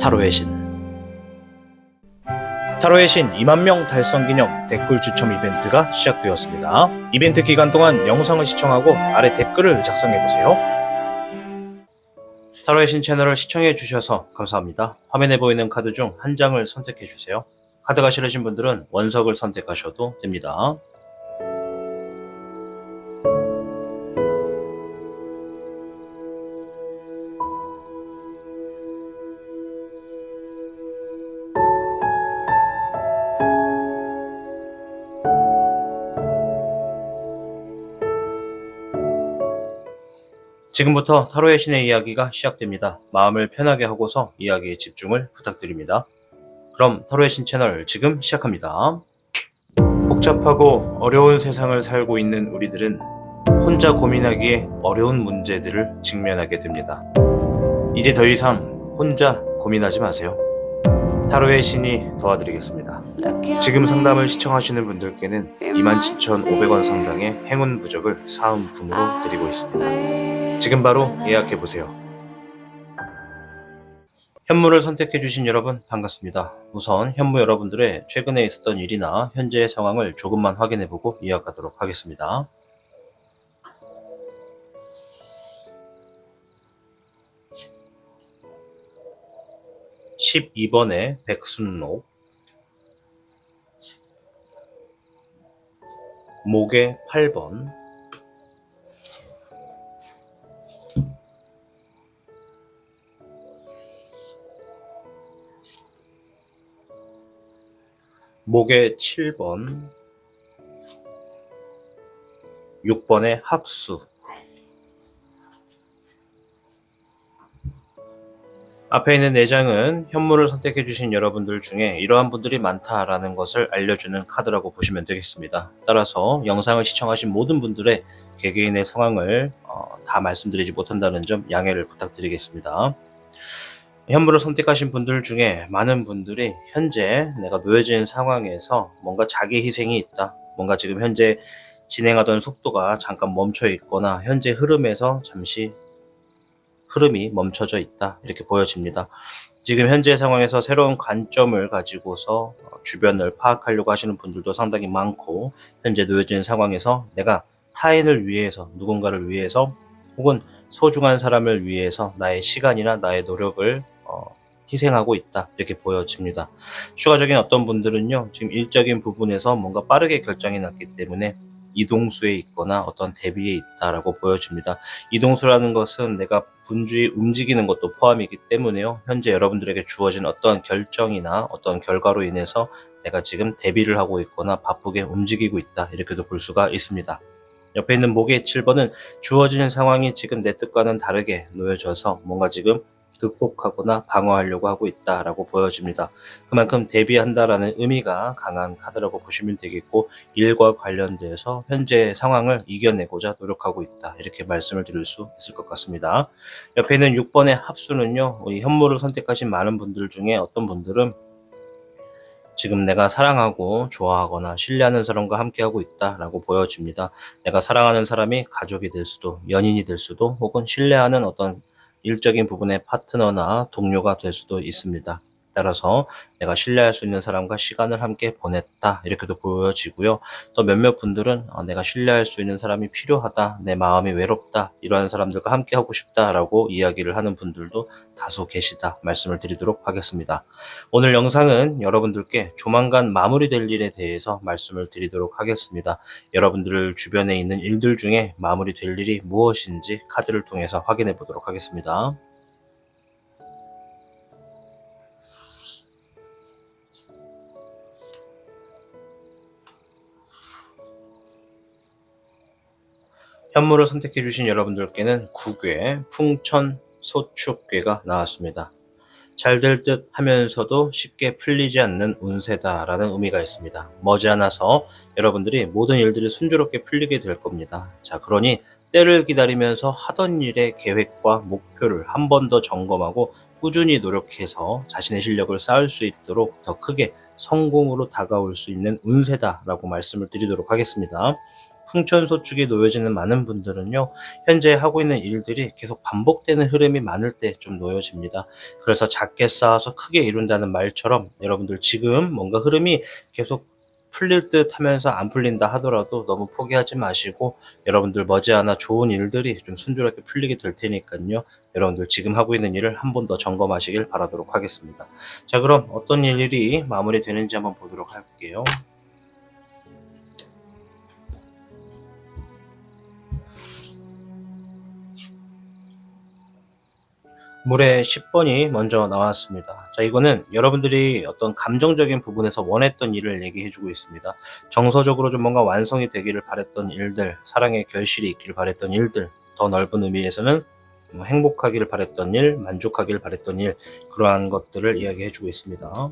타로의 신. 타로의 신 2만 명 달성 기념 댓글 추첨 이벤트가 시작되었습니다. 이벤트 기간 동안 영상을 시청하고 아래 댓글을 작성해보세요. 타로의 신 채널을 시청해주셔서 감사합니다. 화면에 보이는 카드 중 한 장을 선택해주세요. 카드가 싫으신 분들은 원석을 선택하셔도 됩니다. 지금부터 타로의 신의 이야기가 시작됩니다. 마음을 편하게 하고서 이야기에 집중을 부탁드립니다. 그럼 타로의 신 채널 지금 시작합니다. 복잡하고 어려운 세상을 살고 있는 우리들은 혼자 고민하기에 어려운 문제들을 직면하게 됩니다. 이제 더 이상 혼자 고민하지 마세요. 타로의 신이 도와드리겠습니다. 지금 상담을 시청하시는 분들께는 27,500원 상당의 행운 부적을 사은품으로 드리고 있습니다. 지금 바로 예약해보세요. 현무를 선택해주신 여러분 반갑습니다. 우선 현무 여러분들의 최근에 있었던 일이나 현재의 상황을 조금만 확인해보고 이야기하도록 하겠습니다. (12번의) 백순록, 목의 (8번), 목의 (7번), (6번의) 합수. 앞에 있는 4장은 현무를 선택해주신 여러분들 중에 이러한 분들이 많다라는 것을 알려주는 카드라고 보시면 되겠습니다. 따라서 영상을 시청하신 모든 분들의 개개인의 상황을 다 말씀드리지 못한다는 점 양해를 부탁드리겠습니다. 현무를 선택하신 분들 중에 많은 분들이 현재 내가 놓여진 상황에서 뭔가 자기 희생이 있다, 뭔가 지금 현재 진행하던 속도가 잠깐 멈춰 있거나 현재 흐름에서 잠시 흐름이 멈춰져 있다, 이렇게 보여집니다. 지금 현재 상황에서 새로운 관점을 가지고서 주변을 파악하려고 하시는 분들도 상당히 많고, 현재 놓여진 상황에서 내가 타인을 위해서, 누군가를 위해서, 혹은 소중한 사람을 위해서 나의 시간이나 나의 노력을 희생하고 있다, 이렇게 보여집니다. 추가적인 어떤 분들은요, 지금 일적인 부분에서 뭔가 빠르게 결정이 났기 때문에 이동수에 있거나 어떤 대비에 있다라고 보여집니다. 이동수라는 것은 내가 분주히 움직이는 것도 포함이기 때문에요, 현재 여러분들에게 주어진 어떤 결정이나 어떤 결과로 인해서 내가 지금 대비를 하고 있거나 바쁘게 움직이고 있다, 이렇게도 볼 수가 있습니다. 옆에 있는 목의 7번은 주어진 상황이 지금 내 뜻과는 다르게 놓여져서 뭔가 지금 극복하거나 방어하려고 하고 있다라고 보여집니다. 그만큼 대비한다라는 의미가 강한 카드라고 보시면 되겠고, 일과 관련돼서 현재 상황을 이겨내고자 노력하고 있다, 이렇게 말씀을 드릴 수 있을 것 같습니다. 옆에 있는 6번의 합수는요, 우리 현무를 선택하신 많은 분들 중에 어떤 분들은 지금 내가 사랑하고 좋아하거나 신뢰하는 사람과 함께하고 있다라고 보여집니다. 내가 사랑하는 사람이 가족이 될 수도, 연인이 될 수도, 혹은 신뢰하는 어떤 일적인 부분의 파트너나 동료가 될 수도 있습니다. 따라서 내가 신뢰할 수 있는 사람과 시간을 함께 보냈다, 이렇게도 보여지고요. 또 몇몇 분들은 내가 신뢰할 수 있는 사람이 필요하다, 내 마음이 외롭다, 이러한 사람들과 함께 하고 싶다라고 이야기를 하는 분들도 다수 계시다, 말씀을 드리도록 하겠습니다. 오늘 영상은 여러분들께 조만간 마무리될 일에 대해서 말씀을 드리도록 하겠습니다. 여러분들 주변에 있는 일들 중에 마무리될 일이 무엇인지 카드를 통해서 확인해 보도록 하겠습니다. 현무를 선택해주신 여러분들께는 구괴, 풍천, 소축괴가 나왔습니다. 잘 될 듯 하면서도 쉽게 풀리지 않는 운세다라는 의미가 있습니다. 머지않아서 여러분들이 모든 일들이 순조롭게 풀리게 될 겁니다. 자, 그러니 때를 기다리면서 하던 일의 계획과 목표를 한 번 더 점검하고 꾸준히 노력해서 자신의 실력을 쌓을 수 있도록 더 크게 성공으로 다가올 수 있는 운세다라고 말씀을 드리도록 하겠습니다. 풍천소축이 놓여지는 많은 분들은요, 현재 하고 있는 일들이 계속 반복되는 흐름이 많을 때 좀 놓여집니다. 그래서 작게 쌓아서 크게 이룬다는 말처럼 여러분들 지금 뭔가 흐름이 계속 풀릴 듯 하면서 안 풀린다 하더라도 너무 포기하지 마시고, 여러분들 머지않아 좋은 일들이 좀 순조롭게 풀리게 될 테니까요. 여러분들 지금 하고 있는 일을 한 번 더 점검하시길 바라도록 하겠습니다. 자, 그럼 어떤 일이 마무리되는지 한번 보도록 할게요. 물의 10번이 먼저 나왔습니다. 자, 이거는 여러분들이 어떤 감정적인 부분에서 원했던 일을 얘기해 주고 있습니다. 정서적으로 좀 뭔가 완성이 되기를 바랬던 일들, 사랑의 결실이 있기를 바랬던 일들, 더 넓은 의미에서는 뭐 행복하기를 바랬던 일, 만족하기를 바랬던 일, 그러한 것들을 이야기해 주고 있습니다.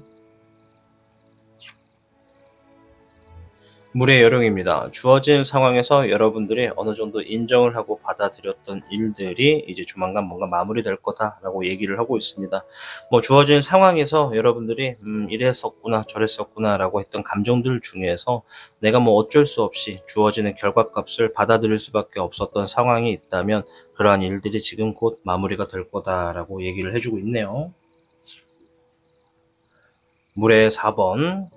물의 요령입니다. 주어진 상황에서 여러분들이 어느 정도 인정을 하고 받아들였던 일들이 이제 조만간 뭔가 마무리될 거다라고 얘기를 하고 있습니다. 뭐 주어진 상황에서 여러분들이 이랬었구나 저랬었구나라고 했던 감정들 중에서 내가 뭐 어쩔 수 없이 주어지는 결과값을 받아들일 수밖에 없었던 상황이 있다면 그러한 일들이 지금 곧 마무리가 될 거다라고 얘기를 해주고 있네요. 물의 4번.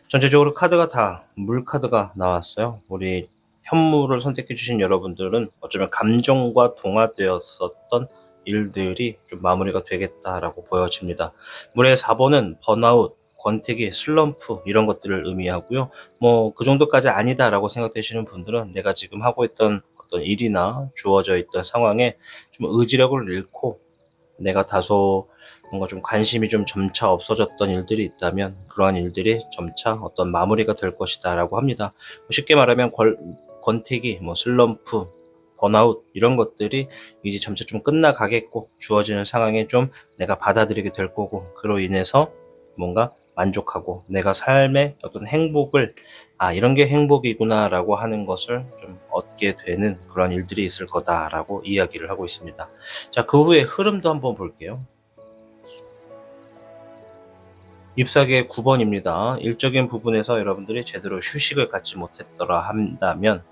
전체적으로 카드가 다 물 카드가 나왔어요. 우리 현물을 선택해 주신 여러분들은 어쩌면 감정과 동화되었었던 일들이 좀 마무리가 되겠다라고 보여집니다. 물의 4번은 번아웃, 권태기, 슬럼프 이런 것들을 의미하고요. 뭐 그 정도까지 아니다라고 생각되시는 분들은 내가 지금 하고 있던 어떤 일이나 주어져 있던 상황에 좀 의지력을 잃고 내가 다소 뭔가 좀 관심이 좀 점차 없어졌던 일들이 있다면 그러한 일들이 점차 어떤 마무리가 될 것이다라고 합니다. 쉽게 말하면 권태기, 뭐 슬럼프, 번아웃 이런 것들이 이제 점차 좀 끝나가겠고 주어지는 상황에 좀 내가 받아들이게 될 거고, 그로 인해서 뭔가 만족하고 내가 삶의 어떤 행복을 이런 게 행복이구나라고 하는 것을 좀 얻게 되는 그런 일들이 있을 거다라고 이야기를 하고 있습니다. 자, 그 후에 흐름도 한번 볼게요. 잎사귀의 9번입니다. 일적인 부분에서 여러분들이 제대로 휴식을 갖지 못했더라 한다면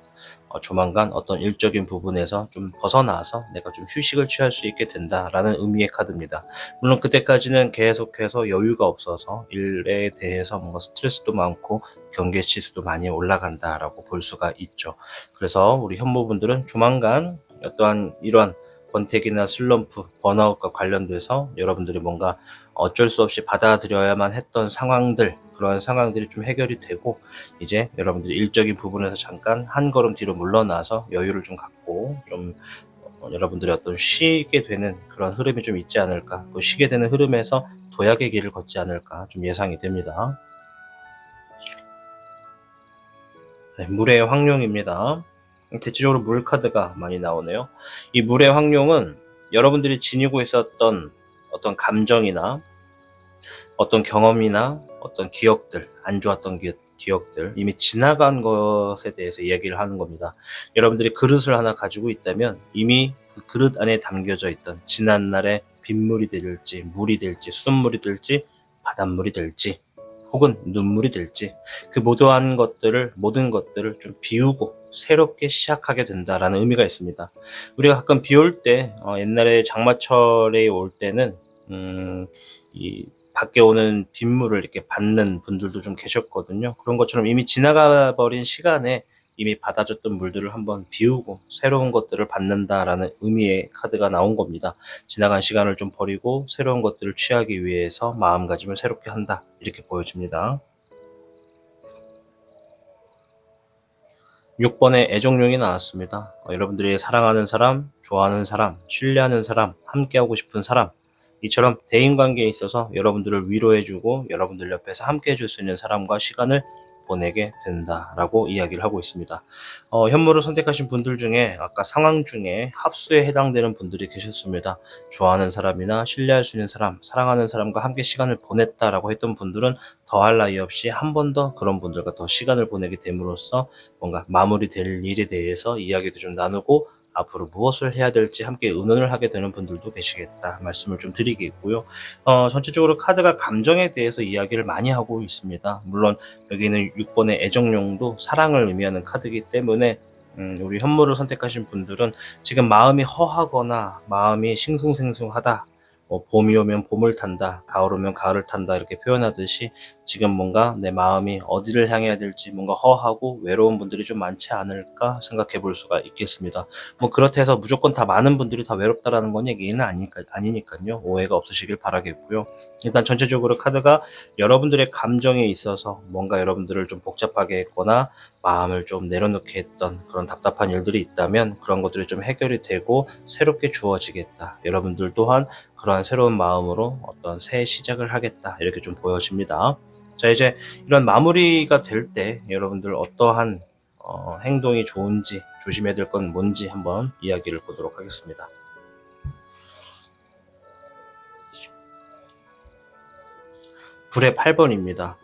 조만간 어떤 일적인 부분에서 좀 벗어나서 내가 좀 휴식을 취할 수 있게 된다라는 의미의 카드입니다. 물론 그때까지는 계속해서 여유가 없어서 일에 대해서 뭔가 스트레스도 많고 경계 치수도 많이 올라간다라고 볼 수가 있죠. 그래서 우리 현모분들은 조만간 어떠한 이러한 권태기나 슬럼프, 번아웃과 관련돼서 여러분들이 뭔가 어쩔 수 없이 받아들여야만 했던 상황들, 그런 상황들이 좀 해결이 되고 이제 여러분들이 일적인 부분에서 잠깐 한 걸음 뒤로 물러나서 여유를 좀 갖고 좀 여러분들이 어떤 쉬게 되는 그런 흐름이 좀 있지 않을까, 그 쉬게 되는 흐름에서 도약의 길을 걷지 않을까 좀 예상이 됩니다. 네, 물의 황룡입니다. 대체적으로 물 카드가 많이 나오네요. 이 물의 황룡은 여러분들이 지니고 있었던 어떤 감정이나 어떤 경험이나 어떤 기억들, 안 좋았던 기억들, 이미 지나간 것에 대해서 이야기를 하는 겁니다. 여러분들이 그릇을 하나 가지고 있다면 이미 그 그릇 안에 담겨져 있던 지난날의 빗물이 될지, 물이 될지, 수돗물이 될지, 바닷물이 될지, 혹은 눈물이 될지, 그 모든 것들을 좀 비우고 새롭게 시작하게 된다라는 의미가 있습니다. 우리가 가끔 비 올 때, 옛날에 장마철에 올 때는, 이 밖에 오는 빗물을 이렇게 받는 분들도 좀 계셨거든요. 그런 것처럼 이미 지나가 버린 시간에 이미 받아줬던 물들을 한번 비우고 새로운 것들을 받는다라는 의미의 카드가 나온 겁니다. 지나간 시간을 좀 버리고 새로운 것들을 취하기 위해서 마음가짐을 새롭게 한다, 이렇게 보여집니다. 6번의 애정용이 나왔습니다. 여러분들이 사랑하는 사람, 좋아하는 사람, 신뢰하는 사람, 함께하고 싶은 사람, 이처럼 대인관계에 있어서 여러분들을 위로해주고 여러분들 옆에서 함께 해줄 수 있는 사람과 시간을 보내게 된다라고 이야기를 하고 있습니다. 현무를 선택하신 분들 중에 아까 상황 중에 합수에 해당되는 분들이 계셨습니다. 좋아하는 사람이나 신뢰할 수 있는 사람, 사랑하는 사람과 함께 시간을 보냈다라고 했던 분들은 더할 나위 없이 한 번 더 그런 분들과 더 시간을 보내게 됨으로써 뭔가 마무리될 일에 대해서 이야기도 좀 나누고 앞으로 무엇을 해야 될지 함께 의논을 하게 되는 분들도 계시겠다 말씀을 좀 드리겠고요. 전체적으로 카드가 감정에 대해서 이야기를 많이 하고 있습니다. 물론 여기는 6번의 애정용도 사랑을 의미하는 카드이기 때문에 우리 현무를 선택하신 분들은 지금 마음이 허하거나 마음이 싱숭생숭하다, 봄이 오면 봄을 탄다, 가을 오면 가을을 탄다 이렇게 표현하듯이 지금 뭔가 내 마음이 어디를 향해야 될지 뭔가 허하고 외로운 분들이 좀 많지 않을까 생각해 볼 수가 있겠습니다. 뭐 그렇다 해서 무조건 다 많은 분들이 다 외롭다라는 건 얘기는 아니니까요. 오해가 없으시길 바라겠고요. 일단 전체적으로 카드가 여러분들의 감정에 있어서 뭔가 여러분들을 좀 복잡하게 했거나 마음을 좀 내려놓게 했던 그런 답답한 일들이 있다면 그런 것들이 좀 해결이 되고 새롭게 주어지겠다. 여러분들 또한 그러한 새로운 마음으로 어떤 새 시작을 하겠다. 이렇게 좀 보여집니다. 자, 이제 이런 마무리가 될 때 여러분들 어떠한 행동이 좋은지 조심해야 될 건 뭔지 한번 이야기를 보도록 하겠습니다. 불의 8번입니다.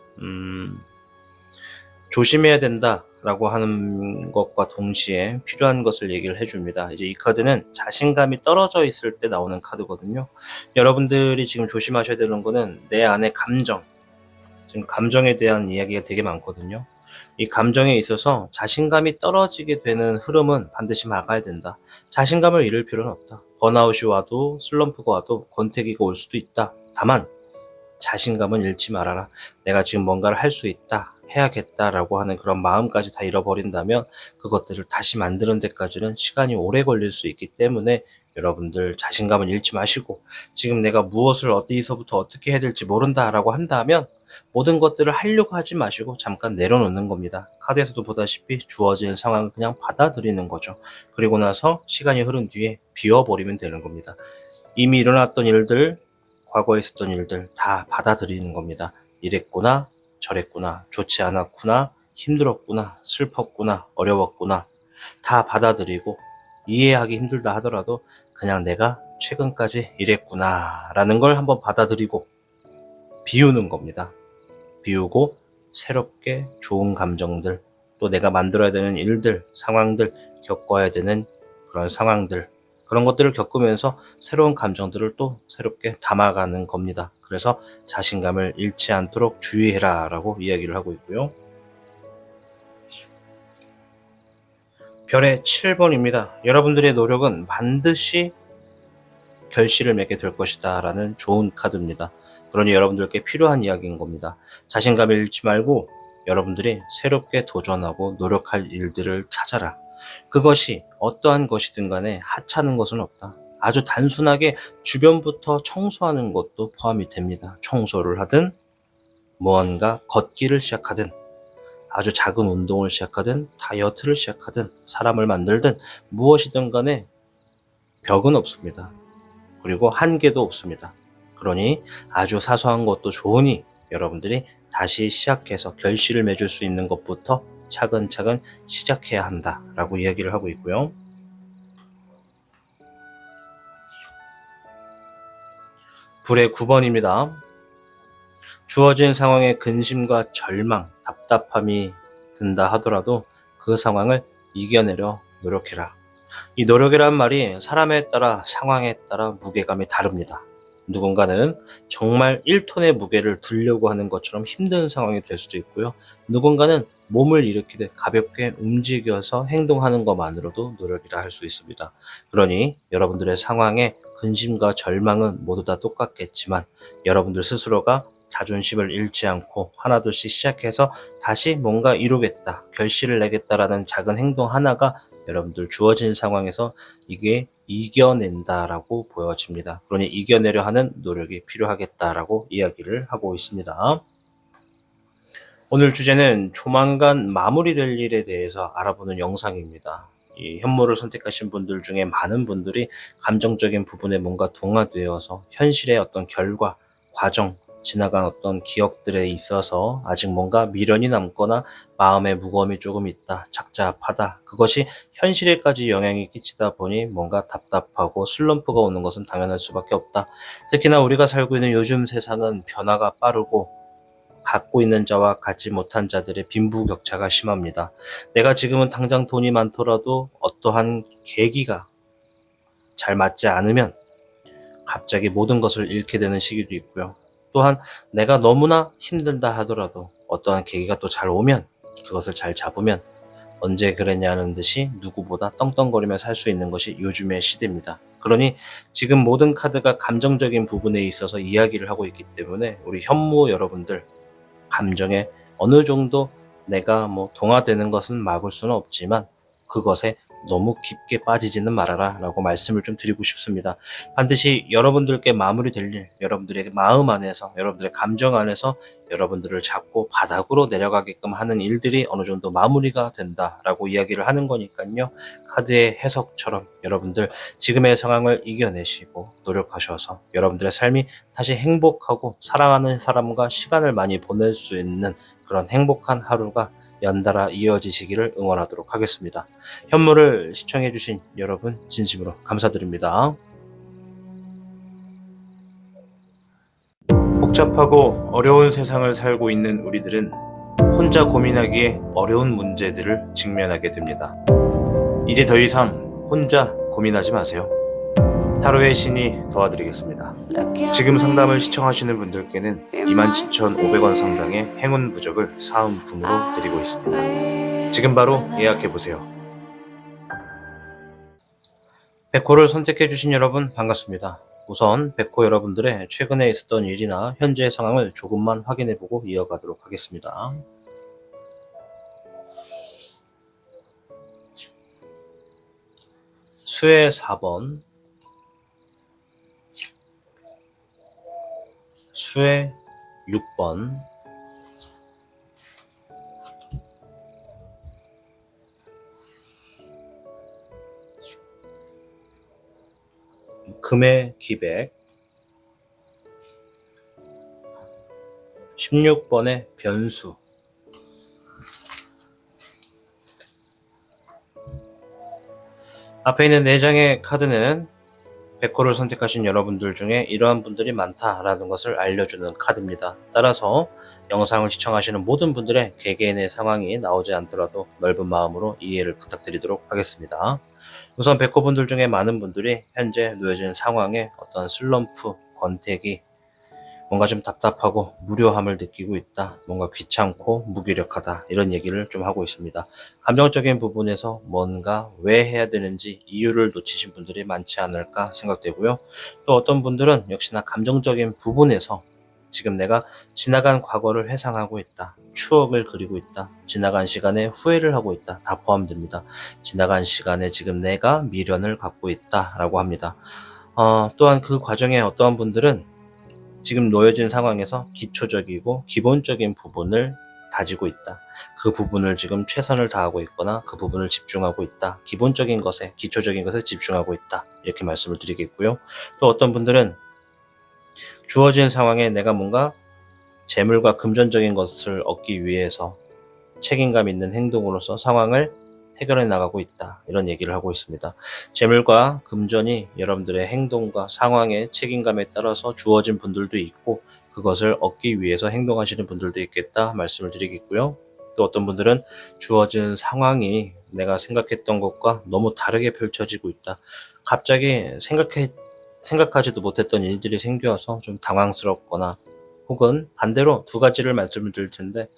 조심해야 된다라고 하는 것과 동시에 필요한 것을 얘기를 해줍니다. 이제 이 카드는 자신감이 떨어져 있을 때 나오는 카드거든요. 여러분들이 지금 조심하셔야 되는 거는 내 안의 감정, 지금 감정에 대한 이야기가 되게 많거든요. 이 감정에 있어서 자신감이 떨어지게 되는 흐름은 반드시 막아야 된다. 자신감을 잃을 필요는 없다. 번아웃이 와도 슬럼프가 와도 권태기가 올 수도 있다. 다만 자신감은 잃지 말아라. 내가 지금 뭔가를 할 수 있다, 해야겠다라고 하는 그런 마음까지 다 잃어버린다면 그것들을 다시 만드는 데까지는 시간이 오래 걸릴 수 있기 때문에 여러분들 자신감은 잃지 마시고 지금 내가 무엇을 어디서부터 어떻게 해야 될지 모른다라고 한다면 모든 것들을 하려고 하지 마시고 잠깐 내려놓는 겁니다. 카드에서도 보다시피 주어진 상황을 그냥 받아들이는 거죠. 그리고 나서 시간이 흐른 뒤에 비워버리면 되는 겁니다. 이미 일어났던 일들, 과거에 있었던 일들 다 받아들이는 겁니다. 이랬구나, 저랬구나, 좋지 않았구나, 힘들었구나, 슬펐구나, 어려웠구나 다 받아들이고 이해하기 힘들다 하더라도 그냥 내가 최근까지 이랬구나 라는 걸 한번 받아들이고 비우는 겁니다. 비우고 새롭게 좋은 감정들, 또 내가 만들어야 되는 일들, 상황들, 겪어야 되는 그런 상황들, 그런 것들을 겪으면서 새로운 감정들을 또 새롭게 담아가는 겁니다. 그래서 자신감을 잃지 않도록 주의해라 라고 이야기를 하고 있고요. 별의 7번입니다. 여러분들의 노력은 반드시 결실을 맺게 될 것이다 라는 좋은 카드입니다. 그러니 여러분들께 필요한 이야기인 겁니다. 자신감을 잃지 말고 여러분들이 새롭게 도전하고 노력할 일들을 찾아라. 그것이 어떠한 것이든 간에 하찮은 것은 없다. 아주 단순하게 주변부터 청소하는 것도 포함이 됩니다. 청소를 하든 무언가 걷기를 시작하든 아주 작은 운동을 시작하든 다이어트를 시작하든 사람을 만들든 무엇이든 간에 벽은 없습니다. 그리고 한계도 없습니다. 그러니 아주 사소한 것도 좋으니 여러분들이 다시 시작해서 결실을 맺을 수 있는 것부터 차근차근 시작해야 한다라고 이야기를 하고 있고요. 불의 9번입니다. 주어진 상황에 근심과 절망, 답답함이 든다 하더라도 그 상황을 이겨내려 노력해라. 이 노력이란 말이 사람에 따라 상황에 따라 무게감이 다릅니다. 누군가는 정말 1톤의 무게를 들려고 하는 것처럼 힘든 상황이 될 수도 있고요. 누군가는 몸을 일으키듯 가볍게 움직여서 행동하는 것만으로도 노력이라 할 수 있습니다. 그러니 여러분들의 상황에 근심과 절망은 모두 다 똑같겠지만 여러분들 스스로가 자존심을 잃지 않고 하나둘씩 시작해서 다시 뭔가 이루겠다, 결실을 내겠다라는 작은 행동 하나가 여러분들 주어진 상황에서 이게 이겨낸다라고 보여집니다. 그러니 이겨내려 하는 노력이 필요하겠다라고 이야기를 하고 있습니다. 오늘 주제는 조만간 마무리될 일에 대해서 알아보는 영상입니다. 이 현모를 선택하신 분들 중에 많은 분들이 감정적인 부분에 뭔가 동화되어서 현실의 어떤 결과, 과정, 지나간 어떤 기억들에 있어서 아직 뭔가 미련이 남거나 마음의 무거움이 조금 있다, 착잡하다. 그것이 현실에까지 영향이 끼치다 보니 뭔가 답답하고 슬럼프가 오는 것은 당연할 수밖에 없다. 특히나 우리가 살고 있는 요즘 세상은 변화가 빠르고 갖고 있는 자와 갖지 못한 자들의 빈부격차가 심합니다. 내가 지금은 당장 돈이 많더라도 어떠한 계기가 잘 맞지 않으면 갑자기 모든 것을 잃게 되는 시기도 있고요. 또한 내가 너무나 힘들다 하더라도 어떠한 계기가 또 잘 오면 그것을 잘 잡으면 언제 그랬냐는 듯이 누구보다 떵떵거리며 살 수 있는 것이 요즘의 시대입니다. 그러니 지금 모든 카드가 감정적인 부분에 있어서 이야기를 하고 있기 때문에 우리 현무 여러분들 감정에 어느 정도 내가 동화되는 것은 막을 수는 없지만 그것에 너무 깊게 빠지지는 말아라 라고 말씀을 좀 드리고 싶습니다. 반드시 여러분들께 마무리될 일, 여러분들의 마음 안에서, 여러분들의 감정 안에서 여러분들을 잡고 바닥으로 내려가게끔 하는 일들이 어느 정도 마무리가 된다라고 이야기를 하는 거니까요. 카드의 해석처럼 여러분들 지금의 상황을 이겨내시고 노력하셔서 여러분들의 삶이 다시 행복하고 사랑하는 사람과 시간을 많이 보낼 수 있는 그런 행복한 하루가 연달아 이어지시기를 응원하도록 하겠습니다. 현무를 시청해주신 여러분 진심으로 감사드립니다. 복잡하고 어려운 세상을 살고 있는 우리들은 혼자 고민하기에 어려운 문제들을 직면하게 됩니다. 이제 더 이상 혼자 고민하지 마세요. 타로의 신이 도와드리겠습니다. 지금 상담을 시청하시는 분들께는 27,500원 상당의 행운 부적을 사은품으로 드리고 있습니다. 지금 바로 예약해보세요. 백호를 선택해주신 여러분 반갑습니다. 우선 백호 여러분들의 최근에 있었던 일이나 현재의 상황을 조금만 확인해보고 이어가도록 하겠습니다. 수의 4번, 수의 6번, 금의 기백, 16번의 변수, 앞에 있는 4장의 카드는 백호를 선택하신 여러분들 중에 이러한 분들이 많다라는 것을 알려주는 카드입니다. 따라서 영상을 시청하시는 모든 분들의 개개인의 상황이 나오지 않더라도 넓은 마음으로 이해를 부탁드리도록 하겠습니다. 우선 백호분들 중에 많은 분들이 현재 놓여진 상황에 어떤 슬럼프, 권태기, 뭔가 좀 답답하고 무료함을 느끼고 있다. 뭔가 귀찮고 무기력하다. 이런 얘기를 좀 하고 있습니다. 감정적인 부분에서 뭔가 왜 해야 되는지 이유를 놓치신 분들이 많지 않을까 생각되고요. 또 어떤 분들은 역시나 감정적인 부분에서 지금 내가 지나간 과거를 회상하고 있다. 추억을 그리고 있다. 지나간 시간에 후회를 하고 있다. 다 포함됩니다. 지나간 시간에 지금 내가 미련을 갖고 있다. 라고 합니다. 또한 그 과정에 어떠한 분들은 지금 놓여진 상황에서 기초적이고 기본적인 부분을 다지고 있다. 그 부분을 지금 최선을 다하고 있거나 그 부분을 집중하고 있다. 기본적인 것에, 기초적인 것에 집중하고 있다. 이렇게 말씀을 드리겠고요. 또 어떤 분들은 주어진 상황에 내가 뭔가 재물과 금전적인 것을 얻기 위해서 책임감 있는 행동으로서 상황을 해결해 나가고 있다. 이런 얘기를 하고 있습니다. 재물과 금전이 여러분들의 행동과 상황의 책임감에 따라서 주어진 분들도 있고 그것을 얻기 위해서 행동하시는 분들도 있겠다 말씀을 드리겠고요. 또 어떤 분들은 주어진 상황이 내가 생각했던 것과 너무 다르게 펼쳐지고 있다. 갑자기 생각하지도 못했던 일들이 생겨서 좀 당황스럽거나 혹은 반대로 두 가지를 말씀을 드릴 텐데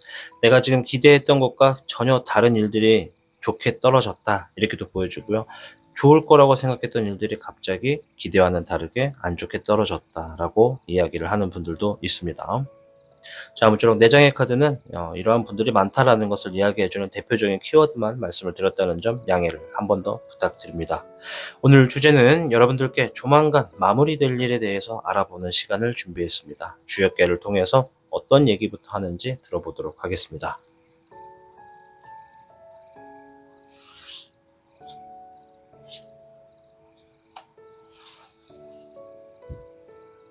내가 지금 기대했던 것과 전혀 다른 일들이 좋게 떨어졌다 이렇게도 보여주고요. 좋을 거라고 생각했던 일들이 갑자기 기대와는 다르게 안 좋게 떨어졌다라고 이야기를 하는 분들도 있습니다. 자, 아무쪼록 4장의 카드는 이러한 분들이 많다라는 것을 이야기해주는 대표적인 키워드만 말씀을 드렸다는 점 양해를 한 번 더 부탁드립니다. 오늘 주제는 여러분들께 조만간 마무리될 일에 대해서 알아보는 시간을 준비했습니다. 주역계를 통해서 어떤 얘기부터 하는지 들어보도록 하겠습니다.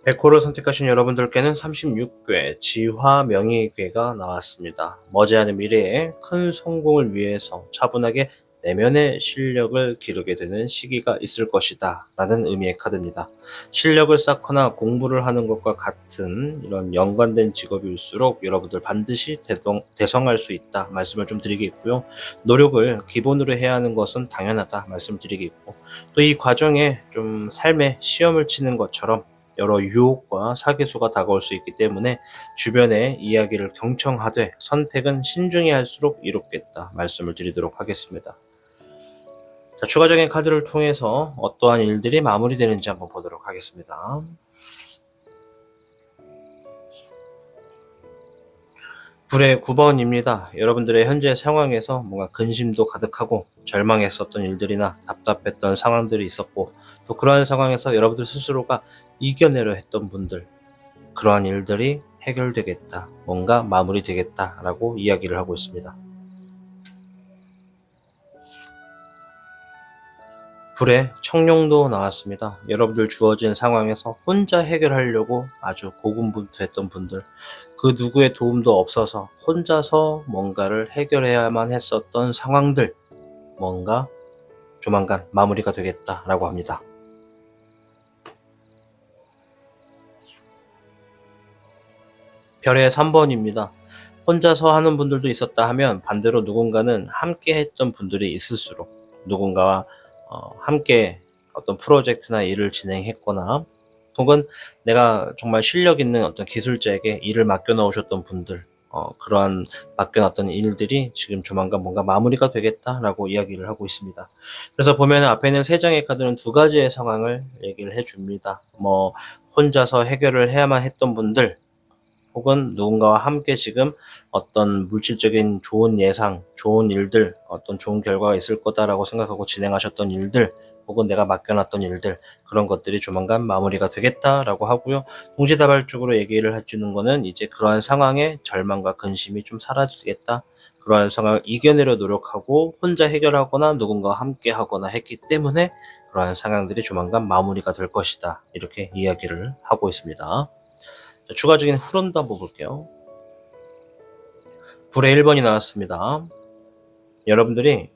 백호를 선택하신 여러분들께는 36궤 지화명의궤가 나왔습니다. 머지않은 미래에 큰 성공을 위해서 차분하게 내면의 실력을 기르게 되는 시기가 있을 것이다 라는 의미의 카드입니다. 실력을 쌓거나 공부를 하는 것과 같은 이런 연관된 직업일수록 여러분들 반드시 대성할 수 있다 말씀을 좀 드리겠고요. 노력을 기본으로 해야 하는 것은 당연하다 말씀드리겠고, 또 이 과정에 좀 삶의 시험을 치는 것처럼 여러 유혹과 사기수가 다가올 수 있기 때문에 주변의 이야기를 경청하되 선택은 신중히 할수록 이롭겠다 말씀을 드리도록 하겠습니다. 자, 추가적인 카드를 통해서 어떠한 일들이 마무리되는지 한번 보도록 하겠습니다. 불의 9번입니다. 여러분들의 현재 상황에서 뭔가 근심도 가득하고 절망했었던 일들이나 답답했던 상황들이 있었고, 또 그러한 상황에서 여러분들 스스로가 이겨내려 했던 분들, 그러한 일들이 해결되겠다, 뭔가 마무리되겠다라고 이야기를 하고 있습니다. 불의 청룡도 나왔습니다. 여러분들 주어진 상황에서 혼자 해결하려고 아주 고군분투했던 분들, 그 누구의 도움도 없어서 혼자서 뭔가를 해결해야만 했었던 상황들, 뭔가 조만간 마무리가 되겠다라고 합니다. 별의 3번입니다. 혼자서 하는 분들도 있었다 하면 반대로 누군가는 함께 했던 분들이 있을수록, 누군가와 함께 어떤 프로젝트나 일을 진행했거나, 혹은 내가 정말 실력 있는 어떤 기술자에게 일을 맡겨놓으셨던 분들, 그러한 맡겨놨던 일들이 지금 조만간 뭔가 마무리가 되겠다라고 이야기를 하고 있습니다. 그래서 보면 앞에 있는 세 장의 카드는 두 가지의 상황을 얘기를 해줍니다. 혼자서 해결을 해야만 했던 분들, 혹은 누군가와 함께 지금 어떤 물질적인 좋은 예상, 좋은 일들, 어떤 좋은 결과가 있을 거다라고 생각하고 진행하셨던 일들, 혹은 내가 맡겨놨던 일들, 그런 것들이 조만간 마무리가 되겠다라고 하고요. 동시다발적으로 얘기를 해주는 거는 이제 그러한 상황에 절망과 근심이 좀 사라지겠다. 그러한 상황을 이겨내려 노력하고 혼자 해결하거나 누군가와 함께 하거나 했기 때문에 그러한 상황들이 조만간 마무리가 될 것이다. 이렇게 이야기를 하고 있습니다. 자, 추가적인 후론도 한번 볼게요. 불의 1번이 나왔습니다. 여러분들이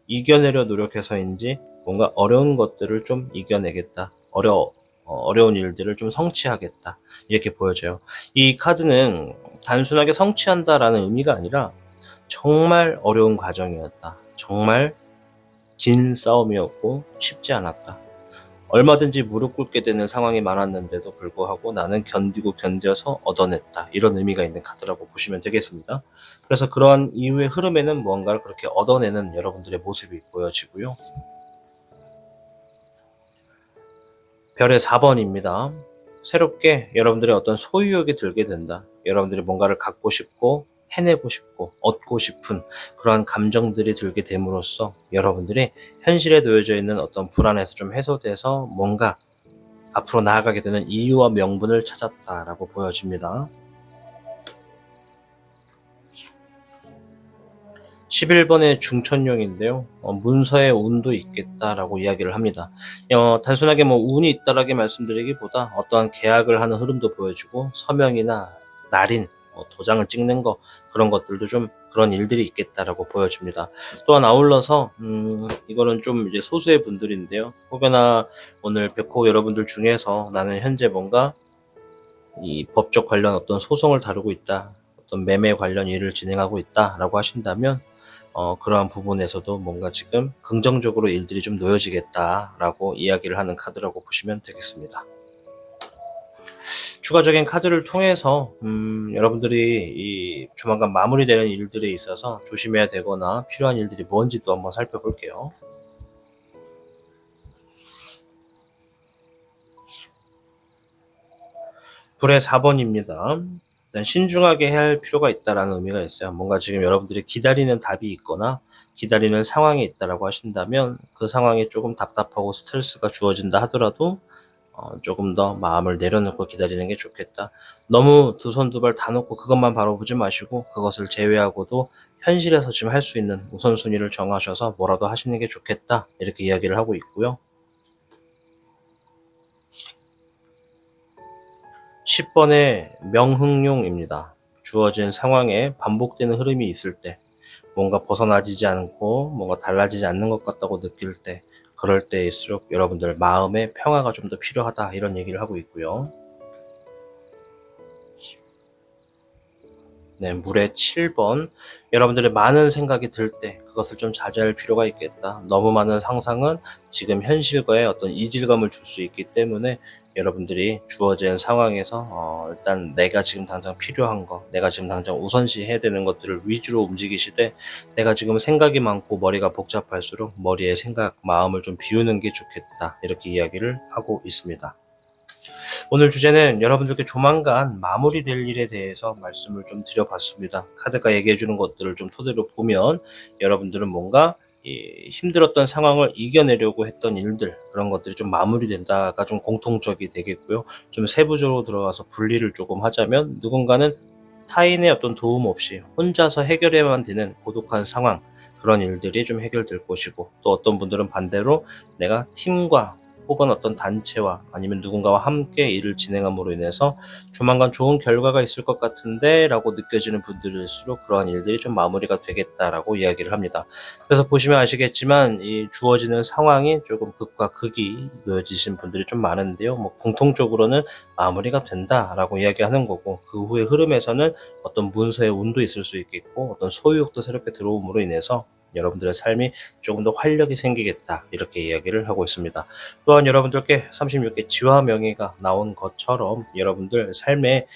이겨내려 노력해서인지 뭔가 어려운 것들을 좀 이겨내겠다. 어려운 일들을 좀 성취하겠다. 이렇게 보여져요. 이 카드는 단순하게 성취한다라는 의미가 아니라 정말 어려운 과정이었다. 정말 긴 싸움이었고 쉽지 않았다. 얼마든지 무릎 꿇게 되는 상황이 많았는데도 불구하고 나는 견디고 견뎌서 얻어냈다. 이런 의미가 있는 카드라고 보시면 되겠습니다. 그래서 그러한 이후의 흐름에는 무언가를 그렇게 얻어내는 여러분들의 모습이 보여지고요. 별의 4번입니다. 새롭게 여러분들의 어떤 소유욕이 들게 된다. 여러분들이 뭔가를 갖고 싶고 해내고 싶고 얻고 싶은 그러한 감정들이 들게 됨으로써 여러분들이 현실에 놓여져 있는 어떤 불안에서 좀 해소돼서 뭔가 앞으로 나아가게 되는 이유와 명분을 찾았다라고 보여집니다. 11번의 중천용인데요. 문서에 운도 있겠다라고 이야기를 합니다. 단순하게 운이 있다라고 말씀드리기보다 어떠한 계약을 하는 흐름도 보여주고 서명이나 날인, 도장을 찍는 거, 그런 것들도 좀 그런 일들이 있겠다라고 보여집니다. 또한 아울러서 이거는 좀 이제 소수의 분들인데요. 혹여나 오늘 뵙고 여러분들 중에서 나는 현재 뭔가 이 법적 관련 어떤 소송을 다루고 있다, 어떤 매매 관련 일을 진행하고 있다라고 하신다면 그러한 부분에서도 뭔가 지금 긍정적으로 일들이 좀 놓여지겠다라고 이야기를 하는 카드라고 보시면 되겠습니다. 추가적인 카드를 통해서 여러분들이 이 조만간 마무리되는 일들에 있어서 조심해야 되거나 필요한 일들이 뭔지도 한번 살펴볼게요. 불의 4번입니다. 일단 신중하게 해야 할 필요가 있다라는 의미가 있어요. 뭔가 지금 여러분들이 기다리는 답이 있거나 기다리는 상황이 있다라고 하신다면 그 상황이 조금 답답하고 스트레스가 주어진다 하더라도 조금 더 마음을 내려놓고 기다리는 게 좋겠다. 너무 두 손 두 발 다 놓고 그것만 바라보지 마시고 그것을 제외하고도 현실에서 지금 할 수 있는 우선순위를 정하셔서 뭐라도 하시는 게 좋겠다. 이렇게 이야기를 하고 있고요. 10번의 명흥용입니다. 주어진 상황에 반복되는 흐름이 있을 때, 뭔가 벗어나지지 않고 뭔가 달라지지 않는 것 같다고 느낄 때, 그럴 때일수록 여러분들 마음의 평화가 좀 더 필요하다, 이런 얘기를 하고 있고요. 네, 물의 7번. 여러분들의 많은 생각이 들 때 그것을 좀 자제할 필요가 있겠다. 너무 많은 상상은 지금 현실과의 어떤 이질감을 줄 수 있기 때문에 여러분들이 주어진 상황에서 일단 내가 지금 당장 필요한 거, 내가 지금 당장 우선시 해야 되는 것들을 위주로 움직이시되, 내가 지금 생각이 많고 머리가 복잡할수록 머리에 생각, 마음을 좀 비우는 게 좋겠다, 이렇게 이야기를 하고 있습니다. 오늘 주제는 여러분들께 조만간 마무리될 일에 대해서 말씀을 좀 드려봤습니다. 카드가 얘기해주는 것들을 좀 토대로 보면 여러분들은 뭔가 힘들었던 상황을 이겨내려고 했던 일들, 그런 것들이 좀 마무리된다가 좀 공통적이 되겠고요. 좀 세부적으로 들어가서 분리를 조금 하자면, 누군가는 타인의 어떤 도움 없이 혼자서 해결해야만 되는 고독한 상황, 그런 일들이 좀 해결될 것이고, 또 어떤 분들은 반대로 내가 팀과 혹은 어떤 단체와 아니면 누군가와 함께 일을 진행함으로 인해서 조만간 좋은 결과가 있을 것 같은데 라고 느껴지는 분들일수록 그러한 일들이 좀 마무리가 되겠다라고 이야기를 합니다. 그래서 보시면 아시겠지만 이 주어지는 상황이 조금 극과 극이 놓여지신 분들이 좀 많은데요. 뭐 공통적으로는 마무리가 된다라고 이야기하는 거고, 그 후의 흐름에서는 어떤 문서의 운도 있을 수 있겠고, 어떤 소유욕도 새롭게 들어옴으로 인해서 여러분들의 삶이 조금 더 활력이 생기겠다, 이렇게 이야기를 하고 있습니다. 또한 여러분들께 36개 지화 명의가 나온 것처럼 여러분들 삶에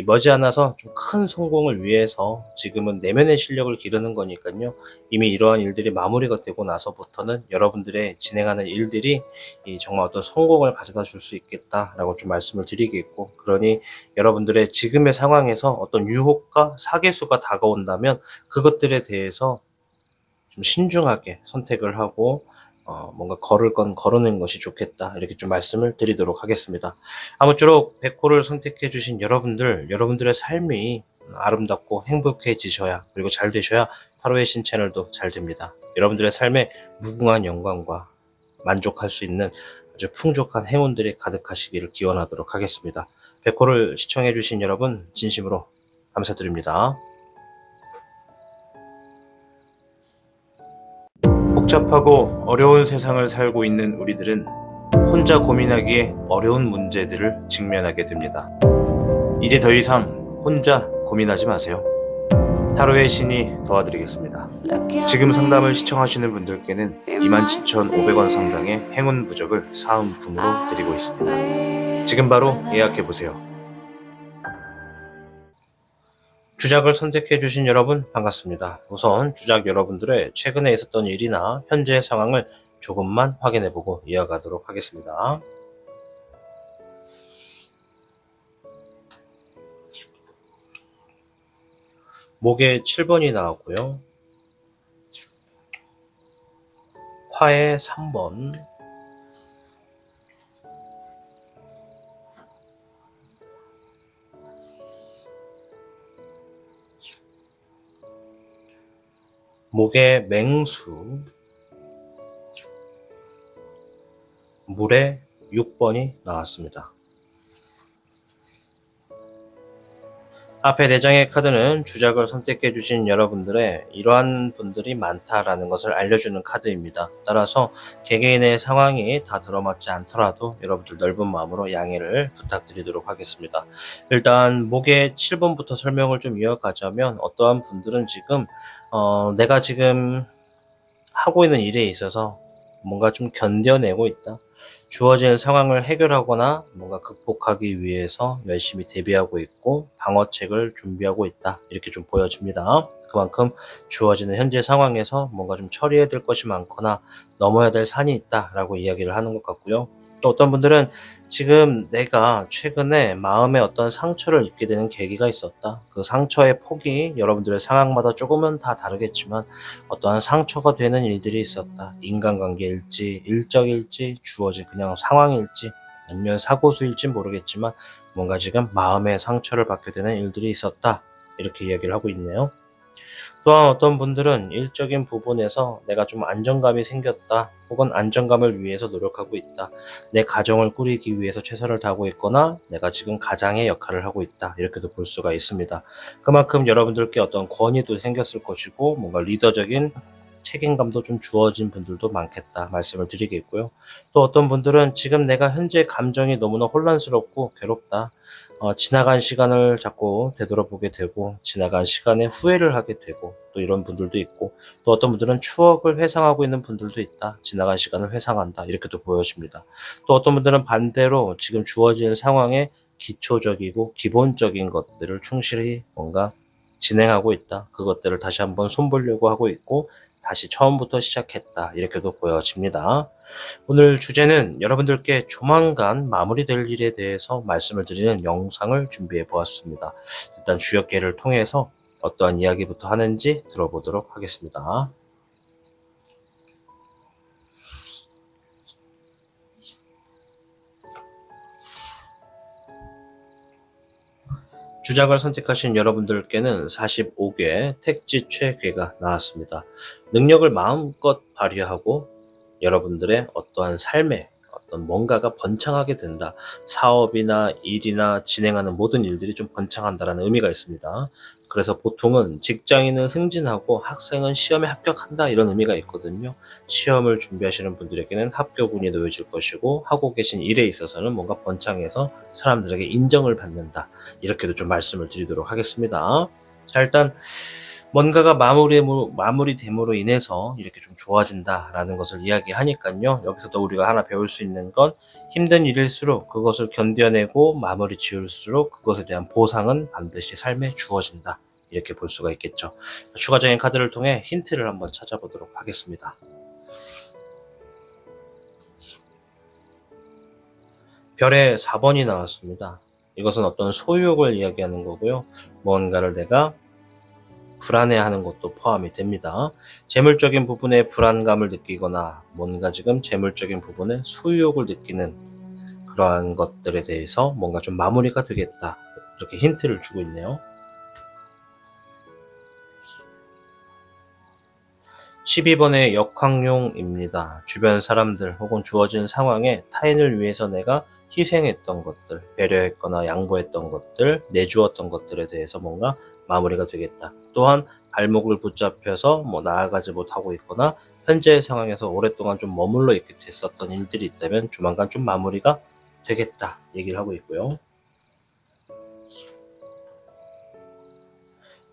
머지않아서 좀 큰 성공을 위해서 지금은 내면의 실력을 기르는 거니까요. 이미 이러한 일들이 마무리가 되고 나서부터는 여러분들의 진행하는 일들이 정말 어떤 성공을 가져다 줄 수 있겠다라고 좀 말씀을 드리겠고, 그러니 여러분들의 지금의 상황에서 어떤 유혹과 사개수가 다가온다면 그것들에 대해서 좀 신중하게 선택을 하고 뭔가 걸을 건 걸어내는 것이 좋겠다, 이렇게 좀 말씀을 드리도록 하겠습니다. 아무쪼록 100호를 선택해 주신 여러분들, 여러분들의 삶이 아름답고 행복해지셔야, 그리고 잘 되셔야 타로의 신 채널도 잘 됩니다. 여러분들의 삶에 무궁한 영광과 만족할 수 있는 아주 풍족한 행운들이 가득하시기를 기원하도록 하겠습니다. 100호를 시청해 주신 여러분 진심으로 감사드립니다. 복잡하고 어려운 세상을 살고 있는 우리들은 혼자 고민하기에 어려운 문제들을 직면하게 됩니다. 이제 더 이상 혼자 고민하지 마세요. 타로의 신이 도와드리겠습니다. 지금 상담을 시청하시는 분들께는 27,500원 상당의 행운 부적을 사은품으로 드리고 있습니다. 지금 바로 예약해보세요. 주작을 선택해주신 여러분 반갑습니다. 우선 주작 여러분들의 최근에 있었던 일이나 현재 상황을 조금만 확인해보고 이어가도록 하겠습니다. 목에 7번이 나왔고요. 화에 3번, 목에 맹수, 물에 6번이 나왔습니다. 앞에 4장의 카드는 주작을 선택해주신 여러분들의 이러한 분들이 많다라는 것을 알려주는 카드입니다. 따라서 개개인의 상황이 다 들어맞지 않더라도 여러분들 넓은 마음으로 양해를 부탁드리도록 하겠습니다. 일단 목의 7번부터 설명을 좀 이어가자면, 어떠한 분들은 지금 내가 지금 하고 있는 일에 있어서 뭔가 좀 견뎌내고 있다, 주어진 상황을 해결하거나 뭔가 극복하기 위해서 열심히 대비하고 있고 방어책을 준비하고 있다, 이렇게 좀 보여집니다. 그만큼 주어지는 현재 상황에서 뭔가 좀 처리해야 될 것이 많거나 넘어야 될 산이 있다라고 이야기를 하는 것 같고요. 또 어떤 분들은 지금 내가 최근에 마음에 어떤 상처를 입게 되는 계기가 있었다, 그 상처의 폭이 여러분들의 상황마다 조금은 다 다르겠지만 어떠한 상처가 되는 일들이 있었다, 인간관계일지 일적일지 주어진 그냥 상황일지 아니면 사고수일지 모르겠지만 뭔가 지금 마음의 상처를 받게 되는 일들이 있었다, 이렇게 이야기를 하고 있네요. 또한 어떤 분들은 일적인 부분에서 내가 좀 안정감이 생겼다, 혹은 안정감을 위해서 노력하고 있다, 내 가정을 꾸리기 위해서 최선을 다하고 있거나 내가 지금 가장의 역할을 하고 있다, 이렇게도 볼 수가 있습니다. 그만큼 여러분들께 어떤 권위도 생겼을 것이고 뭔가 리더적인 책임감도 좀 주어진 분들도 많겠다 말씀을 드리겠고요. 또 어떤 분들은 지금 내가 현재 감정이 너무나 혼란스럽고 괴롭다, 지나간 시간을 자꾸 되돌아보게 되고 지나간 시간에 후회를 하게 되고, 또 이런 분들도 있고, 또 어떤 분들은 추억을 회상하고 있는 분들도 있다, 지나간 시간을 회상한다, 이렇게도 보여집니다. 또 어떤 분들은 반대로 지금 주어진 상황에 기초적이고 기본적인 것들을 충실히 뭔가 진행하고 있다, 그것들을 다시 한번 손보려고 하고 있고 다시 처음부터 시작했다, 이렇게도 보여집니다. 오늘 주제는 여러분들께 조만간 마무리될 일에 대해서 말씀을 드리는 영상을 준비해 보았습니다. 일단 주역계를 통해서 어떠한 이야기부터 하는지 들어보도록 하겠습니다. 주작을 선택하신 여러분들께는 45개 택지 최괴가 나왔습니다. 능력을 마음껏 발휘하고 여러분들의 어떠한 삶에 어떤 뭔가가 번창하게 된다. 사업이나 일이나 진행하는 모든 일들이 좀 번창한다라는 의미가 있습니다. 그래서 보통은 직장인은 승진하고 학생은 시험에 합격한다, 이런 의미가 있거든요. 시험을 준비하시는 분들에게는 합격운이 놓여질 것이고, 하고 계신 일에 있어서는 뭔가 번창해서 사람들에게 인정을 받는다, 이렇게도 좀 말씀을 드리도록 하겠습니다. 자, 일단 뭔가가 마무리됨으로 인해서 이렇게 좀 좋아진다라는 것을 이야기하니까요. 여기서도 우리가 하나 배울 수 있는 건, 힘든 일일수록 그것을 견뎌내고 마무리 지을수록 그것에 대한 보상은 반드시 삶에 주어진다, 이렇게 볼 수가 있겠죠. 추가적인 카드를 통해 힌트를 한번 찾아보도록 하겠습니다. 별의 4번이 나왔습니다. 이것은 어떤 소유욕을 이야기하는 거고요. 뭔가를 내가 불안해하는 것도 포함이 됩니다. 재물적인 부분에 불안감을 느끼거나 뭔가 지금 재물적인 부분에 소유욕을 느끼는 그러한 것들에 대해서 뭔가 좀 마무리가 되겠다, 이렇게 힌트를 주고 있네요. 12번의 역학용입니다. 주변 사람들 혹은 주어진 상황에 타인을 위해서 내가 희생했던 것들, 배려했거나 양보했던 것들, 내주었던 것들에 대해서 뭔가 마무리가 되겠다. 또한 발목을 붙잡혀서 나아가지 못하고 있거나 현재 상황에서 오랫동안 좀 머물러 있게 됐었던 일들이 있다면 조만간 좀 마무리가 되겠다, 얘기를 하고 있고요.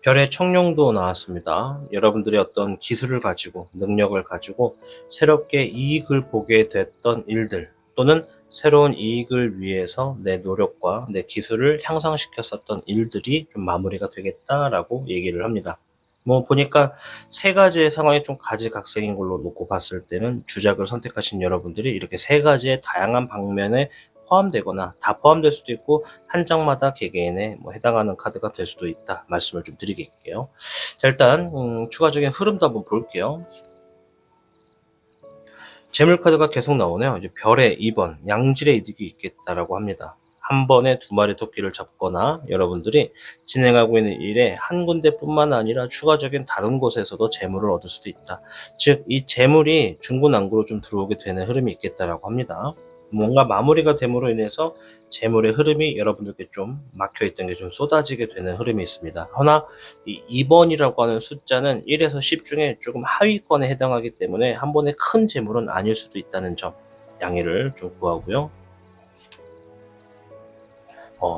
별의 청룡도 나왔습니다. 여러분들의 어떤 기술을 가지고 능력을 가지고 새롭게 이익을 보게 됐던 일들, 또는 새로운 이익을 위해서 내 노력과 내 기술을 향상시켰었던 일들이 좀 마무리가 되겠다라고 얘기를 합니다. 보니까 세 가지의 상황이 좀 가지각색인 걸로 놓고 봤을 때는, 주작을 선택하신 여러분들이 이렇게 세 가지의 다양한 방면에 포함되거나 다 포함될 수도 있고 한 장마다 개개인에 해당하는 카드가 될 수도 있다, 말씀을 좀 드리겠게요. 자, 일단 추가적인 흐름도 한번 볼게요. 재물 카드가 계속 나오네요. 이제 별의 2번, 양질의 이득이 있겠다라고 합니다. 한 번에 두 마리 토끼를 잡거나 여러분들이 진행하고 있는 일에 한 군데뿐만 아니라 추가적인 다른 곳에서도 재물을 얻을 수도 있다. 즉, 이 재물이 중구난구로 좀 들어오게 되는 흐름이 있겠다라고 합니다. 뭔가 마무리가 됨으로 인해서 재물의 흐름이 여러분들께 좀 막혀있던 게 좀 쏟아지게 되는 흐름이 있습니다. 허나 이 2번이라고 하는 숫자는 1에서 10 중에 조금 하위권에 해당하기 때문에 한 번에 큰 재물은 아닐 수도 있다는 점 양해를 좀 구하고요.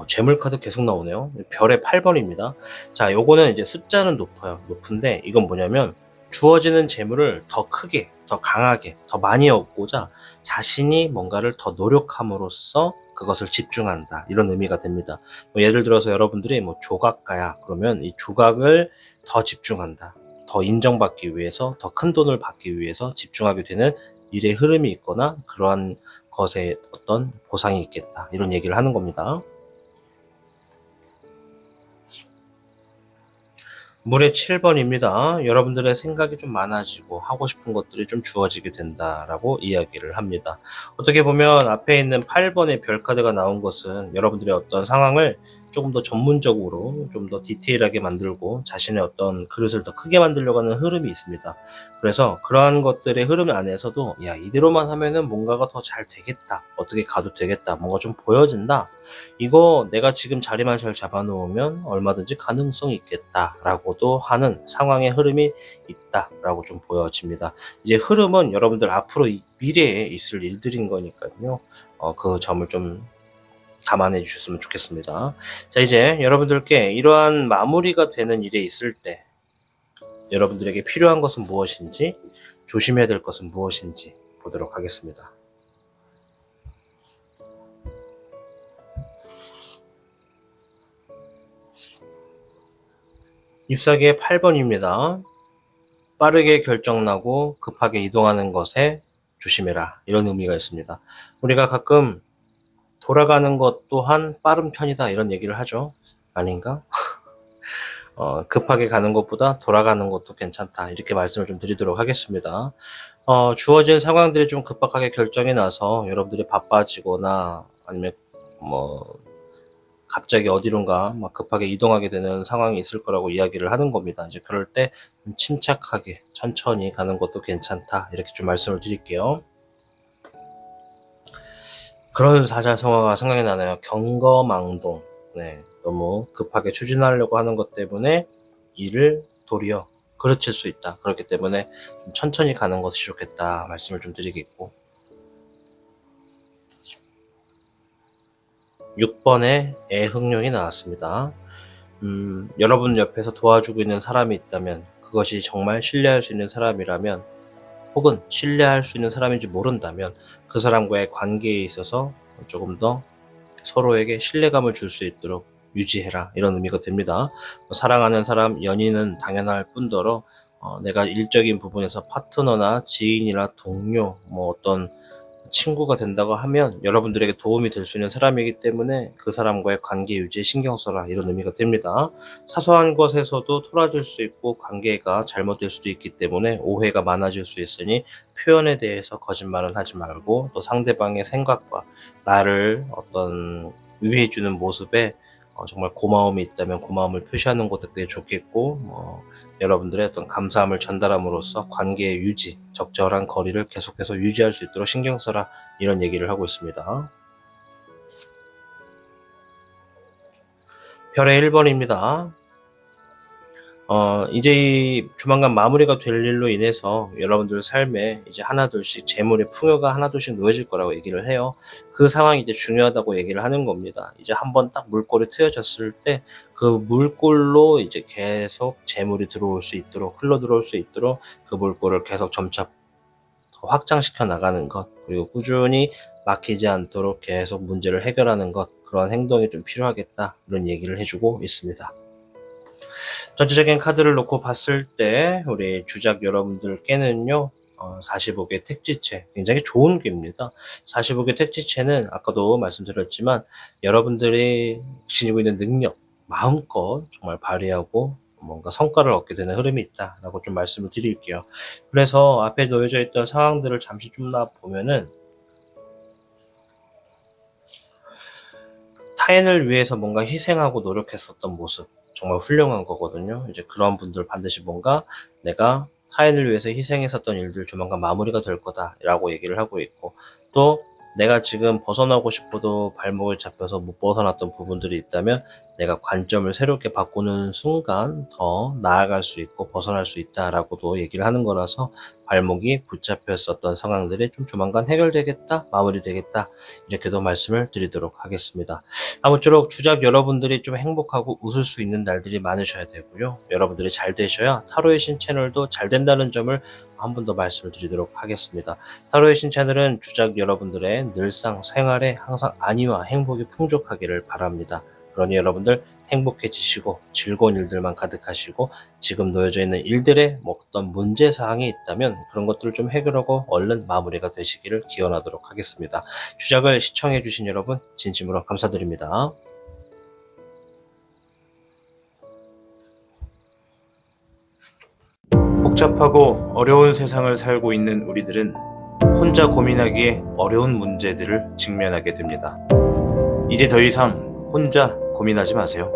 재물 카드 계속 나오네요. 별의 8번입니다. 자, 요거는 이제 숫자는 높은데 이건 뭐냐면, 주어지는 재물을 더 크게, 더 강하게, 더 많이 얻고자 자신이 뭔가를 더 노력함으로써 그것을 집중한다, 이런 의미가 됩니다. 예를 들어서 여러분들이 조각가야, 그러면 이 조각을 더 집중한다, 더 인정받기 위해서, 더 큰 돈을 받기 위해서 집중하게 되는 일의 흐름이 있거나 그러한 것에 어떤 보상이 있겠다, 이런 얘기를 하는 겁니다. 물의 7번입니다. 여러분들의 생각이 좀 많아지고 하고 싶은 것들이 좀 주어지게 된다라고 이야기를 합니다. 어떻게 보면 앞에 있는 8번의 별 카드가 나온 것은 여러분들의 어떤 상황을 조금 더 전문적으로 좀 더 디테일하게 만들고 자신의 어떤 그릇을 더 크게 만들려고 하는 흐름이 있습니다. 그래서 그러한 것들의 흐름 안에서도 야, 이대로만 하면은 뭔가가 더 잘 되겠다. 어떻게 가도 되겠다. 뭔가 좀 보여진다. 이거 내가 지금 자리만 잘 잡아놓으면 얼마든지 가능성이 있겠다라고도 하는 상황의 흐름이 있다라고 좀 보여집니다. 이제 흐름은 여러분들 앞으로 미래에 있을 일들인 거니까요. 그 점을 좀 감안해 주셨으면 좋겠습니다. 자, 이제 여러분들께 이러한 마무리가 되는 일에 있을 때 여러분들에게 필요한 것은 무엇인지, 조심해야 될 것은 무엇인지 보도록 하겠습니다. 잎사귀의 8번입니다. 빠르게 결정나고 급하게 이동하는 것에 조심해라. 이런 의미가 있습니다. 우리가 가끔 돌아가는 것 또한 빠른 편이다 이런 얘기를 하죠. 아닌가? 급하게 가는 것보다 돌아가는 것도 괜찮다. 이렇게 말씀을 좀 드리도록 하겠습니다. 주어진 상황들이 좀 급박하게 결정이 나서 여러분들이 바빠지거나 아니면 뭐 갑자기 어디론가 막 급하게 이동하게 되는 상황이 있을 거라고 이야기를 하는 겁니다. 이제 그럴 때 침착하게 천천히 가는 것도 괜찮다. 이렇게 좀 말씀을 드릴게요. 그런 사자성어가 생각이 나네요. 경거망동. 네, 너무 급하게 추진하려고 하는 것 때문에 일을 도리어 그르칠 수 있다. 그렇기 때문에 좀 천천히 가는 것이 좋겠다 말씀을 좀 드리겠고, 6번에 애흥룡이 나왔습니다. 여러분 옆에서 도와주고 있는 사람이 있다면, 그것이 정말 신뢰할 수 있는 사람이라면, 혹은 신뢰할 수 있는 사람인지 모른다면 그 사람과의 관계에 있어서 조금 더 서로에게 신뢰감을 줄 수 있도록 유지해라. 이런 의미가 됩니다. 사랑하는 사람, 연인은 당연할 뿐더러 내가 일적인 부분에서 파트너나 지인이나 동료, 뭐 어떤 친구가 된다고 하면 여러분들에게 도움이 될 수 있는 사람이기 때문에 그 사람과의 관계 유지에 신경 써라. 이런 의미가 됩니다. 사소한 것에서도 토라질 수 있고 관계가 잘못될 수도 있기 때문에 오해가 많아질 수 있으니 표현에 대해서 거짓말은 하지 말고, 또 상대방의 생각과 나를 어떤 위해주는 모습에 정말 고마움이 있다면 고마움을 표시하는 것도 되게 좋겠고, 여러분들의 어떤 감사함을 전달함으로써 관계의 유지, 적절한 거리를 계속해서 유지할 수 있도록 신경 써라. 이런 얘기를 하고 있습니다. 별의 1번입니다. 이제 조만간 마무리가 될 일로 인해서 여러분들 삶에 이제 하나둘씩 재물의 풍요가 하나둘씩 놓여질 거라고 얘기를 해요. 그 상황이 이제 중요하다고 얘기를 하는 겁니다. 이제 한번 딱 물꼬리 트여졌을 때 그 물골로 이제 계속 재물이 들어올 수 있도록, 흘러 들어올 수 있도록 그 물골을 계속 점차 확장시켜 나가는 것, 그리고 꾸준히 막히지 않도록 계속 문제를 해결하는 것, 그런 행동이 좀 필요하겠다. 이런 얘기를 해주고 있습니다. 전체적인 카드를 놓고 봤을 때 우리 주작 여러분들께는요, 45개 택지체 굉장히 좋은 개입니다. 45개 택지체는 아까도 말씀드렸지만 여러분들이 지니고 있는 능력 마음껏 정말 발휘하고 뭔가 성과를 얻게 되는 흐름이 있다라고 좀 말씀을 드릴게요. 그래서 앞에 놓여져 있던 상황들을 잠시 좀 보면은 타인을 위해서 뭔가 희생하고 노력했었던 모습, 정말 훌륭한 거거든요. 이제 그런 분들 반드시 뭔가 내가 타인을 위해서 희생했었던 일들 조만간 마무리가 될 거다라고 얘기를 하고 있고, 또 내가 지금 벗어나고 싶어도 발목을 잡혀서 못 벗어났던 부분들이 있다면 내가 관점을 새롭게 바꾸는 순간 더 나아갈 수 있고 벗어날 수 있다라고도 얘기를 하는 거라서, 발목이 붙잡혔었던 상황들이 좀 조만간 해결되겠다, 마무리되겠다, 이렇게도 말씀을 드리도록 하겠습니다. 아무쪼록 주작 여러분들이 좀 행복하고 웃을 수 있는 날들이 많으셔야 되고요. 여러분들이 잘 되셔야 타로의 신 채널도 잘 된다는 점을 한 번 더 말씀을 드리도록 하겠습니다. 타로의 신 채널은 주작 여러분들의 늘상 생활에 항상 안위와 행복이 풍족하기를 바랍니다. 그러니 여러분들 행복해지시고 즐거운 일들만 가득하시고, 지금 놓여져 있는 일들에 어떤 문제사항이 있다면 그런 것들을 좀 해결하고 얼른 마무리가 되시기를 기원하도록 하겠습니다. 주작을 시청해주신 여러분 진심으로 감사드립니다. 복잡하고 어려운 세상을 살고 있는 우리들은 혼자 고민하기에 어려운 문제들을 직면하게 됩니다. 이제 더 이상 혼자 고민하지 마세요.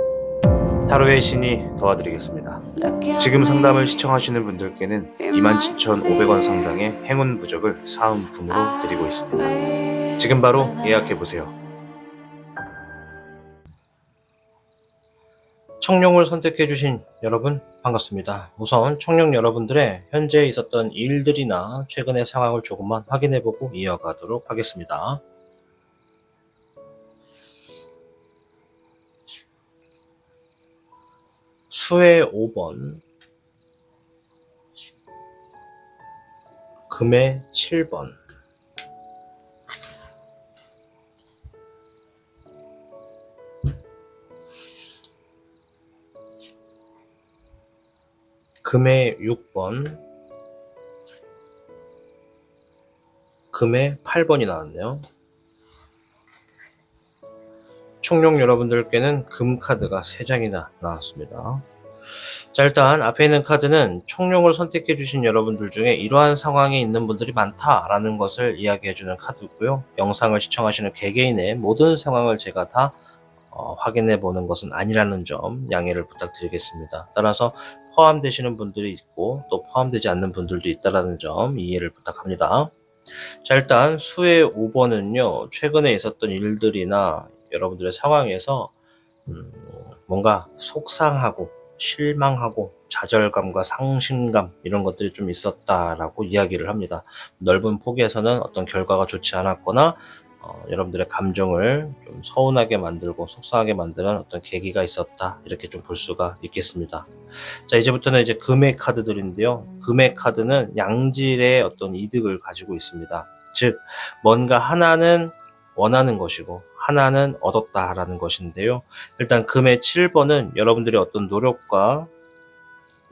타로의 신이 도와드리겠습니다. 지금 상담을 시청하시는 분들께는 27,500원 상당의 행운 부적을 사은품으로 드리고 있습니다. 지금 바로 예약해보세요. 청룡을 선택해주신 여러분 반갑습니다. 우선 청룡 여러분들의 현재 있었던 일들이나 최근의 상황을 조금만 확인해보고 이어가도록 하겠습니다. 수의 5번, 금의 7번, 금의 6번, 금의 8번이 나왔네요. 청룡 여러분들께는 금 카드가 3장이나 나왔습니다. 자, 일단 앞에 있는 카드는 청룡을 선택해 주신 여러분들 중에 이러한 상황에 있는 분들이 많다라는 것을 이야기해 주는 카드고요. 영상을 시청하시는 개개인의 모든 상황을 제가 다 확인해 보는 것은 아니라는 점 양해를 부탁드리겠습니다. 따라서 포함되시는 분들이 있고 또 포함되지 않는 분들도 있다는 점 이해를 부탁합니다. 자, 일단 수의 5번은요. 최근에 있었던 일들이나 여러분들의 상황에서 뭔가 속상하고 실망하고 좌절감과 상심감 이런 것들이 좀 있었다라고 이야기를 합니다. 넓은 폭에서는 어떤 결과가 좋지 않았거나 여러분들의 감정을 좀 서운하게 만들고 속상하게 만드는 어떤 계기가 있었다 이렇게 좀 볼 수가 있겠습니다. 자, 이제부터는 이제 금의 카드들인데요. 금의 카드는 양질의 어떤 이득을 가지고 있습니다. 즉 뭔가 하나는 원하는 것이고 하나는 얻었다라는 것인데요. 일단 금의 7번은 여러분들의 어떤 노력과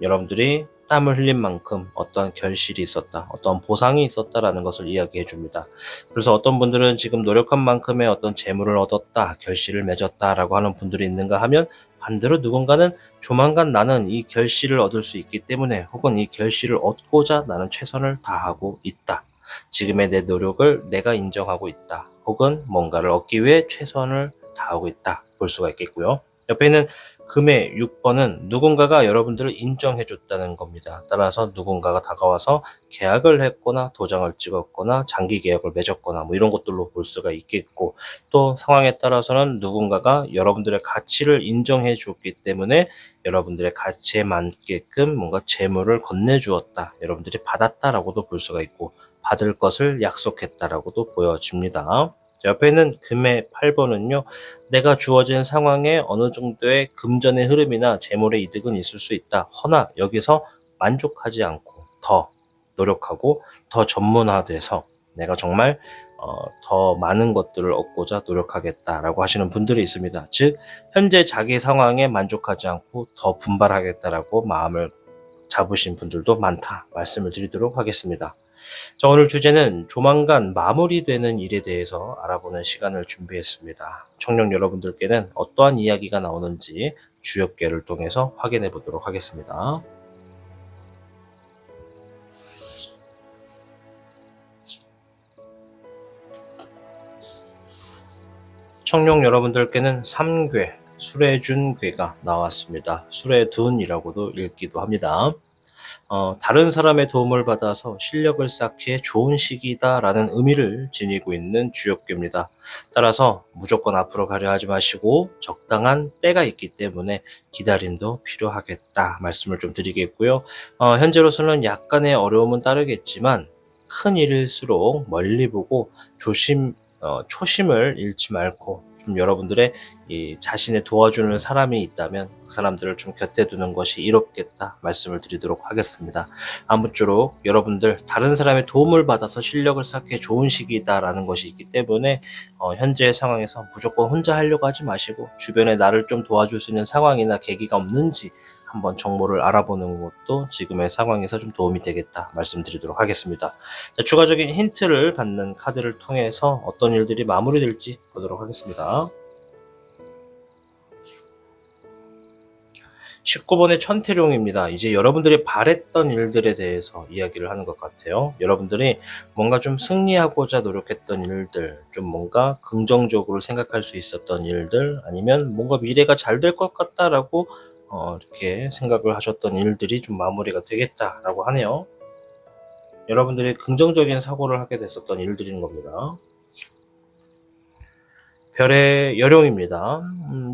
여러분들이 땀을 흘린 만큼 어떤 결실이 있었다, 어떤 보상이 있었다라는 것을 이야기해 줍니다. 그래서 어떤 분들은 지금 노력한 만큼의 어떤 재물을 얻었다, 결실을 맺었다라고 하는 분들이 있는가 하면 반대로 누군가는 조만간 나는 이 결실을 얻을 수 있기 때문에 혹은 이 결실을 얻고자 나는 최선을 다하고 있다. 지금의 내 노력을 내가 인정하고 있다. 혹은 뭔가를 얻기 위해 최선을 다하고 있다. 볼 수가 있겠고요. 옆에 있는 금의 6번은 누군가가 여러분들을 인정해줬다는 겁니다. 따라서 누군가가 다가와서 계약을 했거나 도장을 찍었거나 장기 계약을 맺었거나 뭐 이런 것들로 볼 수가 있겠고 또 상황에 따라서는 누군가가 여러분들의 가치를 인정해줬기 때문에 여러분들의 가치에 맞게끔 뭔가 재물을 건네주었다. 여러분들이 받았다라고도 볼 수가 있고 받을 것을 약속했다라고도 보여집니다. 옆에 있는 금의 8번은요. 내가 주어진 상황에 어느 정도의 금전의 흐름이나 재물의 이득은 있을 수 있다. 허나 여기서 만족하지 않고 더 노력하고 더 전문화돼서 내가 정말 더 많은 것들을 얻고자 노력하겠다라고 하시는 분들이 있습니다. 즉 현재 자기 상황에 만족하지 않고 더 분발하겠다라고 마음을 잡으신 분들도 많다 말씀을 드리도록 하겠습니다. 자, 오늘 주제는 조만간 마무리되는 일에 대해서 알아보는 시간을 준비했습니다. 청룡 여러분들께는 어떠한 이야기가 나오는지 주역계를 통해서 확인해 보도록 하겠습니다. 청룡 여러분들께는 3궤, 수레준궤가 나왔습니다. 수레둔이라고도 읽기도 합니다. 다른 사람의 도움을 받아서 실력을 쌓기에 좋은 시기다라는 의미를 지니고 있는 주역궤입니다. 따라서 무조건 앞으로 가려 하지 마시고 적당한 때가 있기 때문에 기다림도 필요하겠다 말씀을 좀 드리겠고요. 현재로서는 약간의 어려움은 따르겠지만 큰 일일수록 멀리 보고 초심을 잃지 말고 좀 여러분들의 이 자신의 도와주는 사람이 있다면 그 사람들을 좀 곁에 두는 것이 이롭겠다 말씀을 드리도록 하겠습니다. 아무쪼록 여러분들 다른 사람의 도움을 받아서 실력을 쌓기에 좋은 시기다라는 것이 있기 때문에 현재의 상황에서 무조건 혼자 하려고 하지 마시고 주변에 나를 좀 도와줄 수 있는 상황이나 계기가 없는지 한번 정보를 알아보는 것도 지금의 상황에서 좀 도움이 되겠다 말씀드리도록 하겠습니다. 자, 추가적인 힌트를 받는 카드를 통해서 어떤 일들이 마무리될지 보도록 하겠습니다. 19번의 천태룡입니다. 이제 여러분들이 바랬던 일들에 대해서 이야기를 하는 것 같아요. 여러분들이 뭔가 좀 승리하고자 노력했던 일들, 좀 뭔가 긍정적으로 생각할 수 있었던 일들, 아니면 뭔가 미래가 잘 될 것 같다라고 이렇게 생각을 하셨던 일들이 좀 마무리가 되겠다라고 하네요. 여러분들이 긍정적인 사고를 하게 됐었던 일들인 겁니다. 별의 여룡입니다.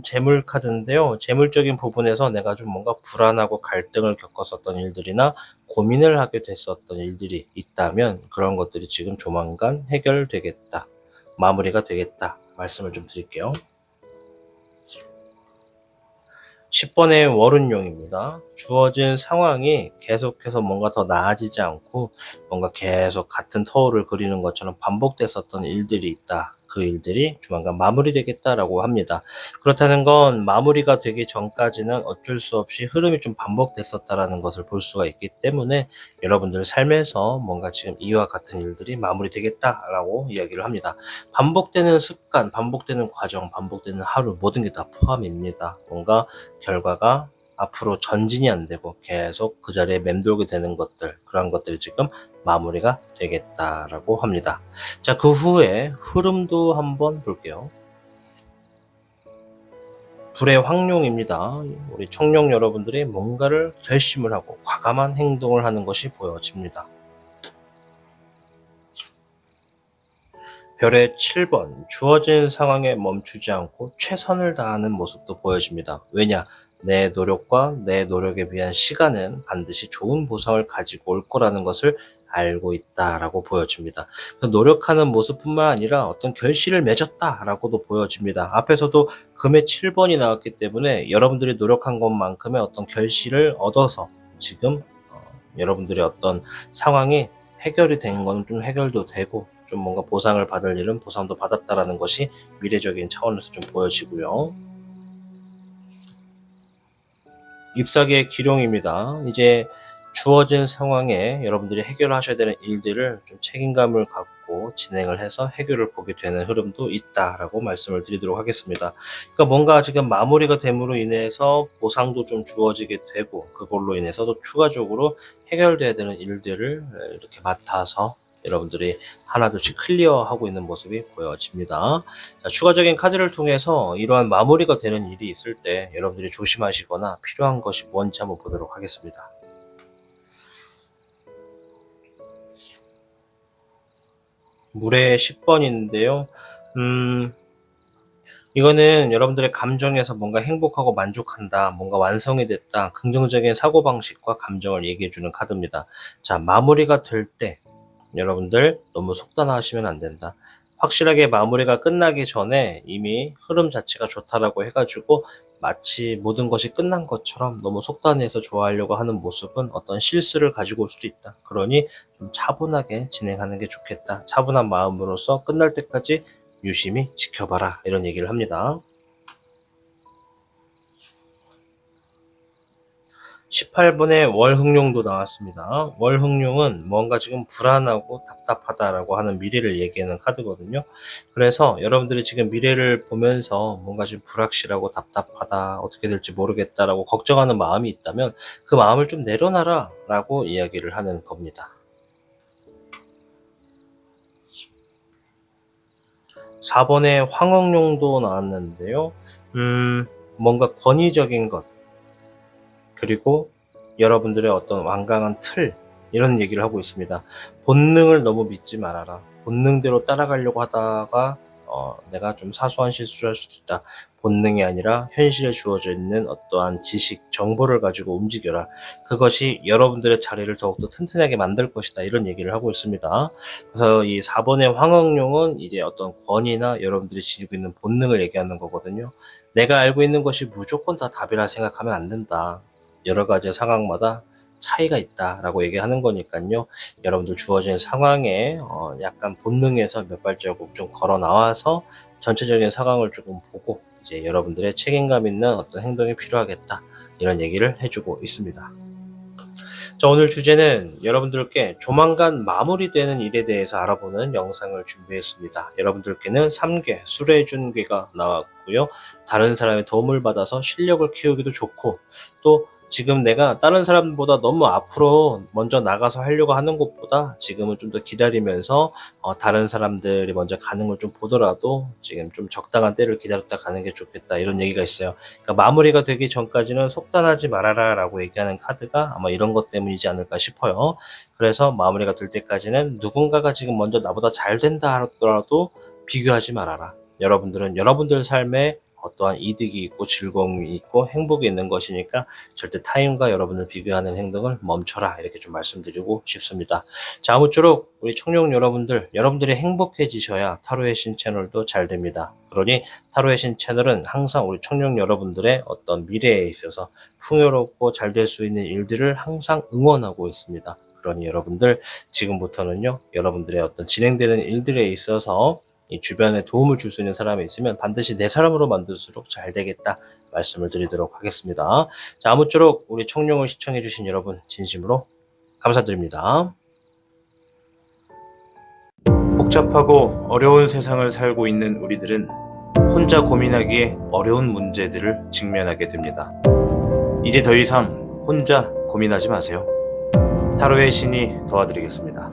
재물 카드인데요. 재물적인 부분에서 내가 좀 뭔가 불안하고 갈등을 겪었었던 일들이나 고민을 하게 됐었던 일들이 있다면 그런 것들이 지금 조만간 해결되겠다. 마무리가 되겠다. 말씀을 좀 드릴게요. 10번의 월운용입니다. 주어진 상황이 계속해서 뭔가 더 나아지지 않고 뭔가 계속 같은 터울을 그리는 것처럼 반복됐었던 일들이 있다. 그 일들이 조만간 마무리되겠다라고 합니다. 그렇다는 건 마무리가 되기 전까지는 어쩔 수 없이 흐름이 좀 반복됐었다라는 것을 볼 수가 있기 때문에 여러분들 삶에서 뭔가 지금 이와 같은 일들이 마무리되겠다라고 이야기를 합니다. 반복되는 습관, 반복되는 과정, 반복되는 하루 모든 게 다 포함입니다. 뭔가 결과가 앞으로 전진이 안 되고 계속 그 자리에 맴돌게 되는 것들, 그런 것들이 지금 마무리가 되겠다라고 합니다. 자, 그 후에 흐름도 한번 볼게요. 불의 황룡입니다. 우리 청룡 여러분들이 뭔가를 결심을 하고 과감한 행동을 하는 것이 보여집니다. 별의 7번, 주어진 상황에 멈추지 않고 최선을 다하는 모습도 보여집니다. 왜냐? 내 노력과 내 노력에 비한 시간은 반드시 좋은 보상을 가지고 올 거라는 것을 알고 있다라고 보여집니다. 노력하는 모습뿐만 아니라 어떤 결실을 맺었다라고도 보여집니다. 앞에서도 금의 7번이 나왔기 때문에 여러분들이 노력한 것만큼의 어떤 결실을 얻어서 지금 여러분들의 어떤 상황이 해결이 된 건 좀 해결도 되고 좀 뭔가 보상을 받을 일은 보상도 받았다라는 것이 미래적인 차원에서 좀 보여지고요. 잎사귀의 기룡입니다. 이제 주어진 상황에 여러분들이 해결하셔야 되는 일들을 좀 책임감을 갖고 진행을 해서 해결을 보게 되는 흐름도 있다라고 말씀을 드리도록 하겠습니다. 그러니까 뭔가 지금 마무리가 됨으로 인해서 보상도 좀 주어지게 되고 그걸로 인해서 도 추가적으로 해결돼야 되는 일들을 이렇게 맡아서 여러분들이 하나둘씩 클리어하고 있는 모습이 보여집니다. 자, 추가적인 카드를 통해서 이러한 마무리가 되는 일이 있을 때 여러분들이 조심하시거나 필요한 것이 뭔지 한번 보도록 하겠습니다. 물의 10번인데요. 이거는 여러분들의 감정에서 뭔가 행복하고 만족한다, 뭔가 완성이 됐다, 긍정적인 사고방식과 감정을 얘기해주는 카드입니다. 자, 마무리가 될 때 여러분들 너무 속단하시면 안 된다. 확실하게 마무리가 끝나기 전에 이미 흐름 자체가 좋다라고 해가지고 마치 모든 것이 끝난 것처럼 너무 속단해서 좋아하려고 하는 모습은 어떤 실수를 가지고 올 수도 있다. 그러니 좀 차분하게 진행하는 게 좋겠다. 차분한 마음으로서 끝날 때까지 유심히 지켜봐라. 이런 얘기를 합니다. 18번의 월흥룡도 나왔습니다. 월흥룡은 뭔가 지금 불안하고 답답하다라고 하는 미래를 얘기하는 카드거든요. 그래서 여러분들이 지금 미래를 보면서 뭔가 좀 불확실하고 답답하다, 어떻게 될지 모르겠다라고 걱정하는 마음이 있다면 그 마음을 좀 내려놔라 라고 이야기를 하는 겁니다. 4번의 황흥룡도 나왔는데요. 뭔가 권위적인 것, 그리고 여러분들의 어떤 완강한 틀, 이런 얘기를 하고 있습니다. 본능을 너무 믿지 말아라. 본능대로 따라가려고 하다가 내가 좀 사소한 실수를 할 수도 있다. 본능이 아니라 현실에 주어져 있는 어떠한 지식, 정보를 가지고 움직여라. 그것이 여러분들의 자리를 더욱더 튼튼하게 만들 것이다. 이런 얘기를 하고 있습니다. 그래서 이 4번의 황흥룡은 이제 어떤 권위나 여러분들이 지니고 있는 본능을 얘기하는 거거든요. 내가 알고 있는 것이 무조건 다 답이라 생각하면 안 된다. 여러 가지 상황마다 차이가 있다라고 얘기하는 거니까요. 여러분들 주어진 상황에 약간 본능에서 몇 발자국 좀 걸어 나와서 전체적인 상황을 조금 보고 이제 여러분들의 책임감 있는 어떤 행동이 필요하겠다. 이런 얘기를 해주고 있습니다. 자, 오늘 주제는 여러분들께 조만간 마무리되는 일에 대해서 알아보는 영상을 준비했습니다. 여러분들께는 3개, 수레준괴가 나왔고요. 다른 사람의 도움을 받아서 실력을 키우기도 좋고, 또 지금 내가 다른 사람보다 너무 앞으로 먼저 나가서 하려고 하는 것보다 지금은 좀 더 기다리면서 다른 사람들이 먼저 가는 걸 좀 보더라도 지금 좀 적당한 때를 기다렸다 가는 게 좋겠다, 이런 얘기가 있어요. 그러니까 마무리가 되기 전까지는 속단하지 말아라 라고 얘기하는 카드가 아마 이런 것 때문이지 않을까 싶어요. 그래서 마무리가 될 때까지는 누군가가 지금 먼저 나보다 잘 된다 하더라도 비교하지 말아라. 여러분들은 여러분들 삶에 어떠한 이득이 있고 즐거움이 있고 행복이 있는 것이니까 절대 타인과 여러분을 비교하는 행동을 멈춰라, 이렇게 좀 말씀드리고 싶습니다. 자, 아무쪼록 우리 청룡 여러분들, 여러분들이 행복해지셔야 타로의 신 채널도 잘 됩니다. 그러니 타로의 신 채널은 항상 우리 청룡 여러분들의 어떤 미래에 있어서 풍요롭고 잘 될 수 있는 일들을 항상 응원하고 있습니다. 그러니 여러분들, 지금부터는요, 여러분들의 어떤 진행되는 일들에 있어서 이 주변에 도움을 줄 수 있는 사람이 있으면 반드시 내 사람으로 만들수록 잘 되겠다 말씀을 드리도록 하겠습니다. 자, 아무쪼록 우리 청룡을 시청해주신 여러분 진심으로 감사드립니다. 복잡하고 어려운 세상을 살고 있는 우리들은 혼자 고민하기에 어려운 문제들을 직면하게 됩니다. 이제 더 이상 혼자 고민하지 마세요. 타로의 신이 도와드리겠습니다.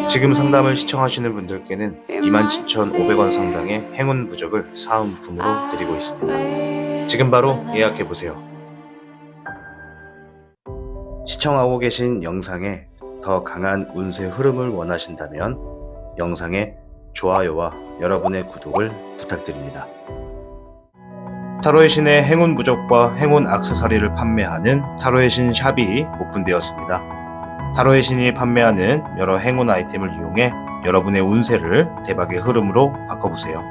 지금 상담을 시청하시는 분들께는 27,500원 상당의 행운 부적을 사은품으로 드리고 있습니다. 지금 바로 예약해보세요. 시청하고 계신 영상에 더 강한 운세 흐름을 원하신다면 영상에 좋아요와 여러분의 구독을 부탁드립니다. 타로의 신의 행운 부적과 행운 액세서리를 판매하는 타로의 신 샵이 오픈되었습니다. 타로의 신이 판매하는 여러 행운 아이템을 이용해 여러분의 운세를 대박의 흐름으로 바꿔보세요.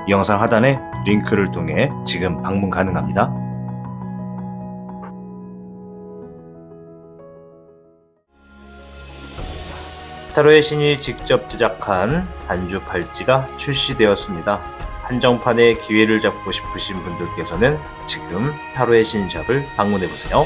이 영상 하단에 링크를 통해 지금 방문 가능합니다. 타로의 신이 직접 제작한 단주 팔찌가 출시되었습니다. 한정판의 기회를 잡고 싶으신 분들께서는 지금 타로의 신 샵을 방문해보세요.